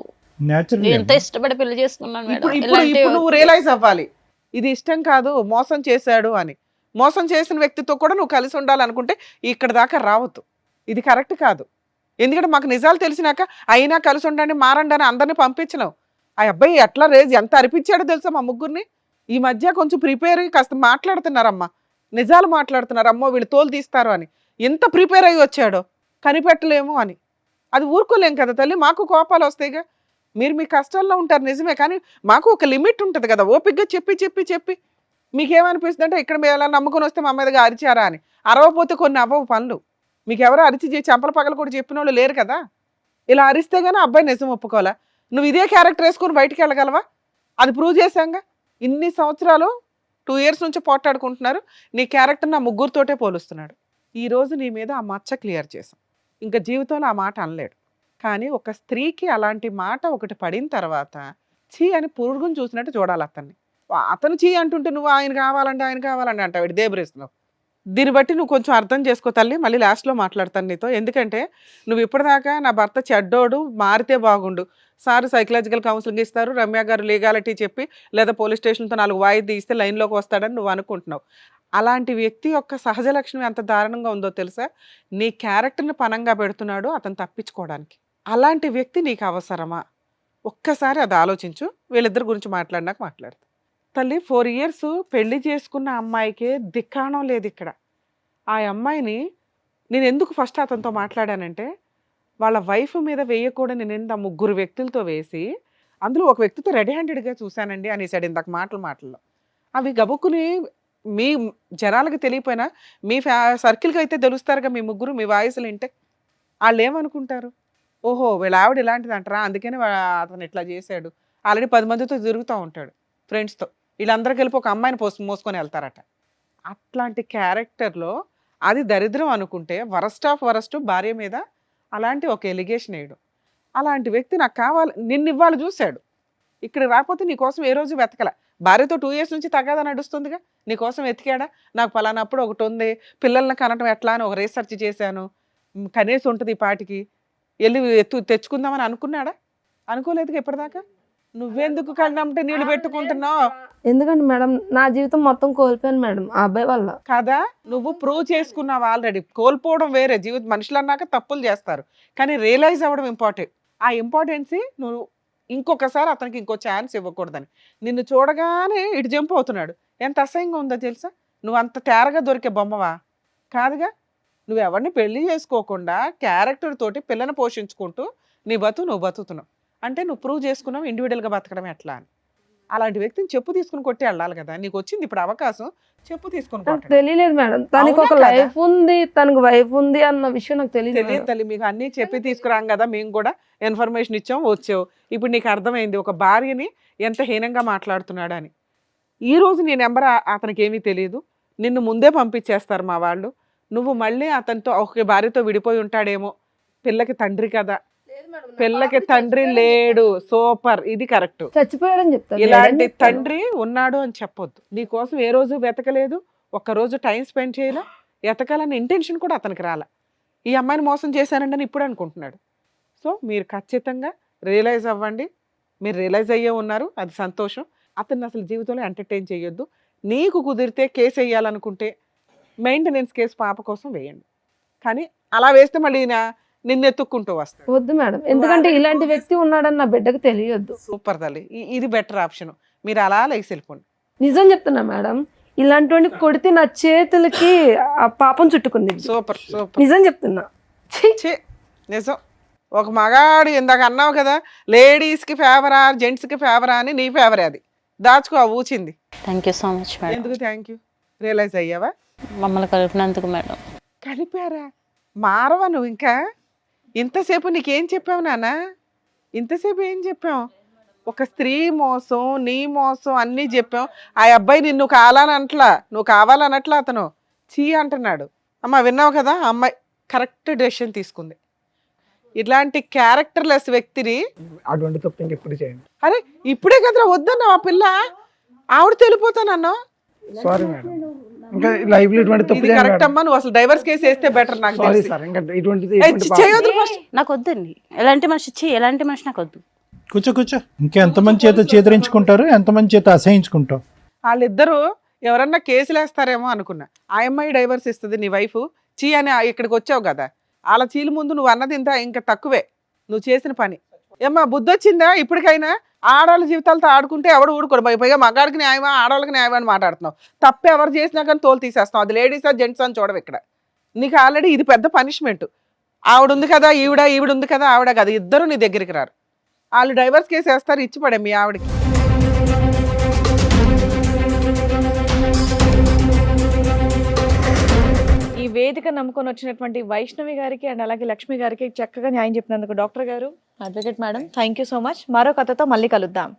న్యాచురల్ ఎంత ఇష్టపడి పెళ్లి చేసుకున్నాను మేడం. ఇప్పుడు నువ్వు రియలైజ్ అవ్వాలి, ఇది ఇష్టం కాదు, మోసం చేశాడు అని. మోసం చేసిన వ్యక్తితో కూడా నువ్వు కలిసి ఉండాలనుకుంటే ఇక్కడ దాకా రావద్దు. ఇది కరెక్ట్ కాదు. ఎందుకంటే మాకు నిజాలు తెలిసినాక అయినా కలిసి ఉండండి, మారండి అని అందరినీ పంపించినావు. ఆ అబ్బాయి ఎట్లా ఎంత అరిపించాడో తెలుసా మా 3 ఈ మధ్య కొంచెం ప్రిపేర్ అయ్యి కాస్త మాట్లాడుతున్నారమ్మా, నిజాలు మాట్లాడుతున్నారు. అమ్మో వీళ్ళు తోలు తీస్తారు అని ఎంత ప్రిపేర్ అయ్యి వచ్చాడో, కనిపెట్టలేము అని. అది ఊరుకోలేం కదా తల్లి, మాకు కోపాలు వస్తాయిగా. మీరు మీ కష్టాల్లో ఉంటారు నిజమే, కానీ మాకు ఒక లిమిట్ ఉంటుంది కదా. ఓపికగా చెప్పి మీకేమనిపిస్తుంది అంటే ఇక్కడ మీరు ఎలా నమ్ముకొని వస్తే మా మీదగా అరిచారా అని. అరవపోతే కొన్ని అవ్వవు పనులు. మీకు ఎవరో అరిచి చెంపల పగలు కూడా చెప్పిన వాళ్ళు లేరు కదా. ఇలా అరిస్తే గానీ అబ్బాయి నిజం ఒప్పుకోవాలా? నువ్వు ఇదే క్యారెక్టర్ వేసుకొని బయటికి వెళ్ళగలవా? అది ప్రూవ్ చేశాంగా. ఇన్ని సంవత్సరాలు 2 years నుంచి పోట్లాడుకుంటున్నారు. నీ క్యారెక్టర్ నా 3తోటే పోలుస్తున్నాడు. ఈ రోజు నీ మీద ఆ మచ్చ క్లియర్ చేశాం. ఇంకా జీవితంలో ఆ మాట అనలేడు. కానీ ఒక స్త్రీకి అలాంటి మాట ఒకటి పడిన తర్వాత చీ అని పురుగుని చూసినట్టు చూడాలి అతన్ని. అతను చీ అంటుంటే నువ్వు ఆయన కావాలంటే అంటావు, దేబరేస్తున్నావు. దీన్ని బట్టి నువ్వు కొంచెం అర్థం చేసుకో తల్లి. మళ్ళీ లాస్ట్లో మాట్లాడతాను నీతో. ఎందుకంటే నువ్వు ఇప్పటిదాకా నా భర్త చెడ్డోడు, మారితే బాగుండు, సార్ సైకలాజికల్ కౌన్సిలింగ్ ఇస్తారు, రమ్య గారు లీగాలిటీ చెప్పి లేదా పోలీస్ స్టేషన్తో 4 వాయిదా ఇస్తే లైన్లోకి వస్తాడని నువ్వు అనుకుంటున్నావు. అలాంటి వ్యక్తి యొక్క సహజ లక్షణం ఎంత దారుణంగా ఉందో తెలుసా? నీ క్యారెక్టర్ని పనంగా పెడుతున్నాడు అతను తప్పించుకోవడానికి. అలాంటి వ్యక్తి నీకు అవసరమా? ఒక్కసారి అది ఆలోచించు. వీళ్ళిద్దరి గురించి మాట్లాడినాక మాట్లాడతా తల్లి. 4 years పెళ్లి చేసుకున్న అమ్మాయికే దిక్కాణం లేదు ఇక్కడ. ఆ అమ్మాయిని నేను ఎందుకు ఫస్ట్ అతనితో మాట్లాడానంటే, వాళ్ళ వైఫ్ మీద వేయకూడని నింద 3 వ్యక్తులతో వేసి, అందులో ఒక వ్యక్తితో రెడీ హ్యాండెడ్గా చూశానండి అనేసాడు ఇందాక మాటల్లో. అవి గబుక్కుని మీ జనాలకు తెలియపోయినా మీ సర్కిల్కి అయితే తెలుస్తారుగా. మీ 3 మీ వాయిస్లు వింటే వాళ్ళు ఏమనుకుంటారు? ఓహో వీళ్ళ ఆవిడ ఇలాంటిది అంటారా, అందుకని అతను ఇట్లా చేశాడు. ఆల్రెడీ 10 మందితో తిరుగుతూ ఉంటాడు ఫ్రెండ్స్తో. వీళ్ళందరూ కలిపి ఒక అమ్మాయిని మోసుకొని వెళ్తారట. అట్లాంటి క్యారెక్టర్లో అది దరిద్రం అనుకుంటే వరస్ట్ ఆఫ్ వరస్ట్ భార్య మీద అలాంటి ఒక ఎలిగేషన్ వేయడం. అలాంటి వ్యక్తి నాకు కావాలి, నిన్ను ఇవాళ చూశాడు, ఇక్కడ రాకపోతే నీకోసం ఏ రోజు వెతకల. భార్యతో 2 years నుంచి తగాదా నడుస్తుందిగా, నీకోసం వెతికాడా? నాకు పలానప్పుడు ఒకటి ఉంది, పిల్లల్ని కనటం ఎట్లా అని ఒక రీసెర్చ్ చేశాను, కనీసం ఉంటుంది ఈ పాటికి, వెళ్ళి తెచ్చుకుందామని అనుకున్నాడా? అనుకోలేదుగా ఇప్పటిదాకా. నువ్వెందుకు కళ్ళంటే నీళ్ళు పెట్టుకుంటున్నావు? ఎందుకంటే మేడం నా జీవితం మొత్తం కోల్పోయాను మేడం ఆ అబ్బాయి వల్ల. కదా, నువ్వు ప్రూవ్ చేసుకున్నావు ఆల్రెడీ. కోల్పోవడం వేరే, జీవితం మనుషులు అన్నాక తప్పులు చేస్తారు, కానీ రియలైజ్ అవ్వడం ఇంపార్టెంట్. ఆ ఇంపార్టెన్సీ నువ్వు ఇంకొకసారి అతనికి ఇంకో ఛాన్స్ ఇవ్వకూడదని. నిన్ను చూడగానే ఇటు జంప్ అవుతున్నాడు. ఎంత అసహ్యంగా ఉందో తెలుసా? నువ్వు అంత తేరగా దొరికే బొమ్మవా? కాదుగా. నువ్వు ఎవరిని పెళ్లి చేసుకోకుండా క్యారెక్టర్ తోటి పిల్లని పోషించుకుంటూ నీ నువ్వు బతుకుతున్నావు అంటే నువ్వు ప్రూవ్ చేసుకున్నావు ఇండివిజువల్గా బతకడం ఎట్లా అని. అలాంటి వ్యక్తిని చెప్పు తీసుకుని కొట్టి వెళ్ళాలి కదా. నీకు వచ్చింది ఇప్పుడు అవకాశం, చెప్పు తీసుకుని నాకు కొట్టండి. తెలియలేదు మేడం, తనకి ఒక అవునా కదా? లైఫ్ ఉంది, తనకు వైఫ్ ఉంది అన్న విషయం నాకు తెలియదు తెలియదు తల్లి, మీకు అన్నీ చెప్పి తీసుకురాం కదా, మేము కూడా ఇన్ఫర్మేషన్ ఇచ్చాం, వచ్చావు. ఇప్పుడు నీకు అర్థమైంది ఒక భార్యని ఎంత హీనంగా మాట్లాడుతున్నాడు అని. ఈ రోజు నీ నెంబర్ అతనికి ఏమీ తెలియదు, నిన్ను ముందే పంపించేస్తారు మా వాళ్ళు. నువ్వు మళ్ళీ అతనితో ఒక భార్యతో విడిపోయి ఉంటాడేమో. పిల్లకి తండ్రి కదా, పిల్లకి తండ్రి లేడు. సూపర్, ఇది కరెక్ట్. చచ్చిపోయాడని చెప్తాను. ఇలాంటి తండ్రి ఉన్నాడు అని చెప్పొద్దు. నీ కోసం ఏ రోజు వెతకలేదు, ఒక్కరోజు టైం స్పెండ్ చేయలే, ఎతకాలన్న ఇంటెన్షన్ కూడా అతనికి రాలే. ఈ అమ్మాయిని మోసం చేశానండి అని ఇప్పుడు అనుకుంటున్నాడు. సో మీరు ఖచ్చితంగా రియలైజ్ అవ్వండి. మీరు రియలైజ్ అయ్యే ఉన్నారు, అది సంతోషం. అతన్ని అసలు జీవితంలో ఎంటర్టైన్ చేయొద్దు. నీకు కుదిరితే కేసు వేయాలనుకుంటే మెయింటెనెన్స్ కేసు పాప కోసం వేయండి. కానీ అలా వేస్తే మళ్ళీ నిన్ను ఎత్తుక్కుంటూ వస్తాడు. వద్దు మేడం, ఎందుకంటే ఇలాంటి వ్యక్తి ఉన్నాడని నా బిడ్డకు తెలియొద్దు. సూపర్ తల్లి, ఇది బెటర్ ఆప్షన్. మీరు అలా లేచి వెళ్ళిపోండి. నిజం చెప్తున్నా మేడం, ఇలాంటి వాడిని కొడితే నా చేతులకి ఆ పాపం చుట్టుకుంది. సూపర్ సూపర్, నిజం చెప్తున్నా. ఛీ! ఛీ, నిజం. ఒక మగాడు ఇందాక అన్నావు కదా, లేడీస్కి ఫేవరా జెంట్స్కి ఫేవరా అని, నీ ఫేవరే అది. దాచుకో ఆ ఊచింది. Thank you so much madam. ఎందుకు థ్యాంక్ యూ? రియలైజ్ అయ్యావా? మమ్మల్ని కలిపినందుకు మేడం. కలిపారా? మారవా నువ్వు ఇంకా? ఇంతసేపు నీకేం చెప్పావు నాన్న? ఇంతసేపు ఏం చెప్పావు? ఒక స్త్రీ మోసం, నీ మోసం అన్నీ చెప్పాం. ఆ అబ్బాయి నిన్ను కావాలనట్లా, నువ్వు కావాలనట్లా, అతను చీ అంటున్నాడు. అమ్మ విన్నావు కదా, ఆ అమ్మాయి కరెక్ట్ డెసిషన్ తీసుకుంది. ఇట్లాంటి క్యారెక్టర్లెస్ వ్యక్తిని అటువంటి తప్పు ఇంకెప్పుడు చేయండి. అరే ఇప్పుడే కదరా వద్దన్నావు, ఆ పిల్ల ఆవిడ తెలిపోతానన్నావు. సారీ మేడం, ఇంకా లైఫ్ లో ఇటువంటి తప్పు ఇది చేయండి కరెక్ట్ మేడం. అమ్మా, నువ్వు అసలు డైవర్స్ కేసు వేస్తే బెటర్ నాకు సారీ తెలిసి. సార్, ఇంకా ఇటువంటిది ఏయ్, ఎటువంటి పాపం- చేయొద్దు ఫస్ట్. నాకు వద్దండి ఎలాంటి మనిషి, ఎలాంటి మనిషి నాకు వద్దు. కూర్చో. ఇంకెంతమంది చేత చేదరించుకుంటారు, ఎంతమంది చేత అసహించుకుంటావు. వాళ్ళిద్దరూ ఎవరన్నా కేసులు వేస్తారేమో అనుకున్నా. ఆ అమ్మాయి డైవర్స్ ఇస్తుంది, నీ వైఫ్ చీ అని ఇక్కడికి వచ్చావు కదా, వాళ్ళ చీల ముందు నువ్వు అన్నది ఇంత ఇంకా తక్కువే నువ్వు చేసిన పని. ఏమ్మా బుద్ధి వచ్చిందా ఇప్పటికైనా? ఆడవాళ్ళ జీవితాలతో ఆడుకుంటే ఎవడు ఊడుకోడు. పైగా మగాడికి న్యాయమా ఆడవాళ్ళకి న్యాయమా అని మాట్లాడుతున్నావు. తప్పు ఎవరు చేసినా కానీ తోలు తీసేస్తావు. అది లేడీసా జెంట్స్ అని చూడవు ఇక్కడ. నీకు ఆల్రెడీ ఇది పెద్ద పనిష్మెంట్. ఆవిడ ఉంది కదా ఈవిడ ఉంది కదా ఆవిడ కదా, ఇద్దరు నీ దగ్గరికి రారు. వాళ్ళు డైవర్స్ కేసు వేస్తారు, ఇచ్చి పడే మీ ఆవిడకి. ఈ వేదిక నమ్ముకొని వచ్చినటువంటి వైష్ణవి గారికి అండ్ అలాగే లక్ష్మి గారికి చక్కగా న్యాయం చెప్పినందుకు డాక్టర్ గారు, advocate madam, thank you so much. మరో కథతో మళ్ళీ కలుద్దాం.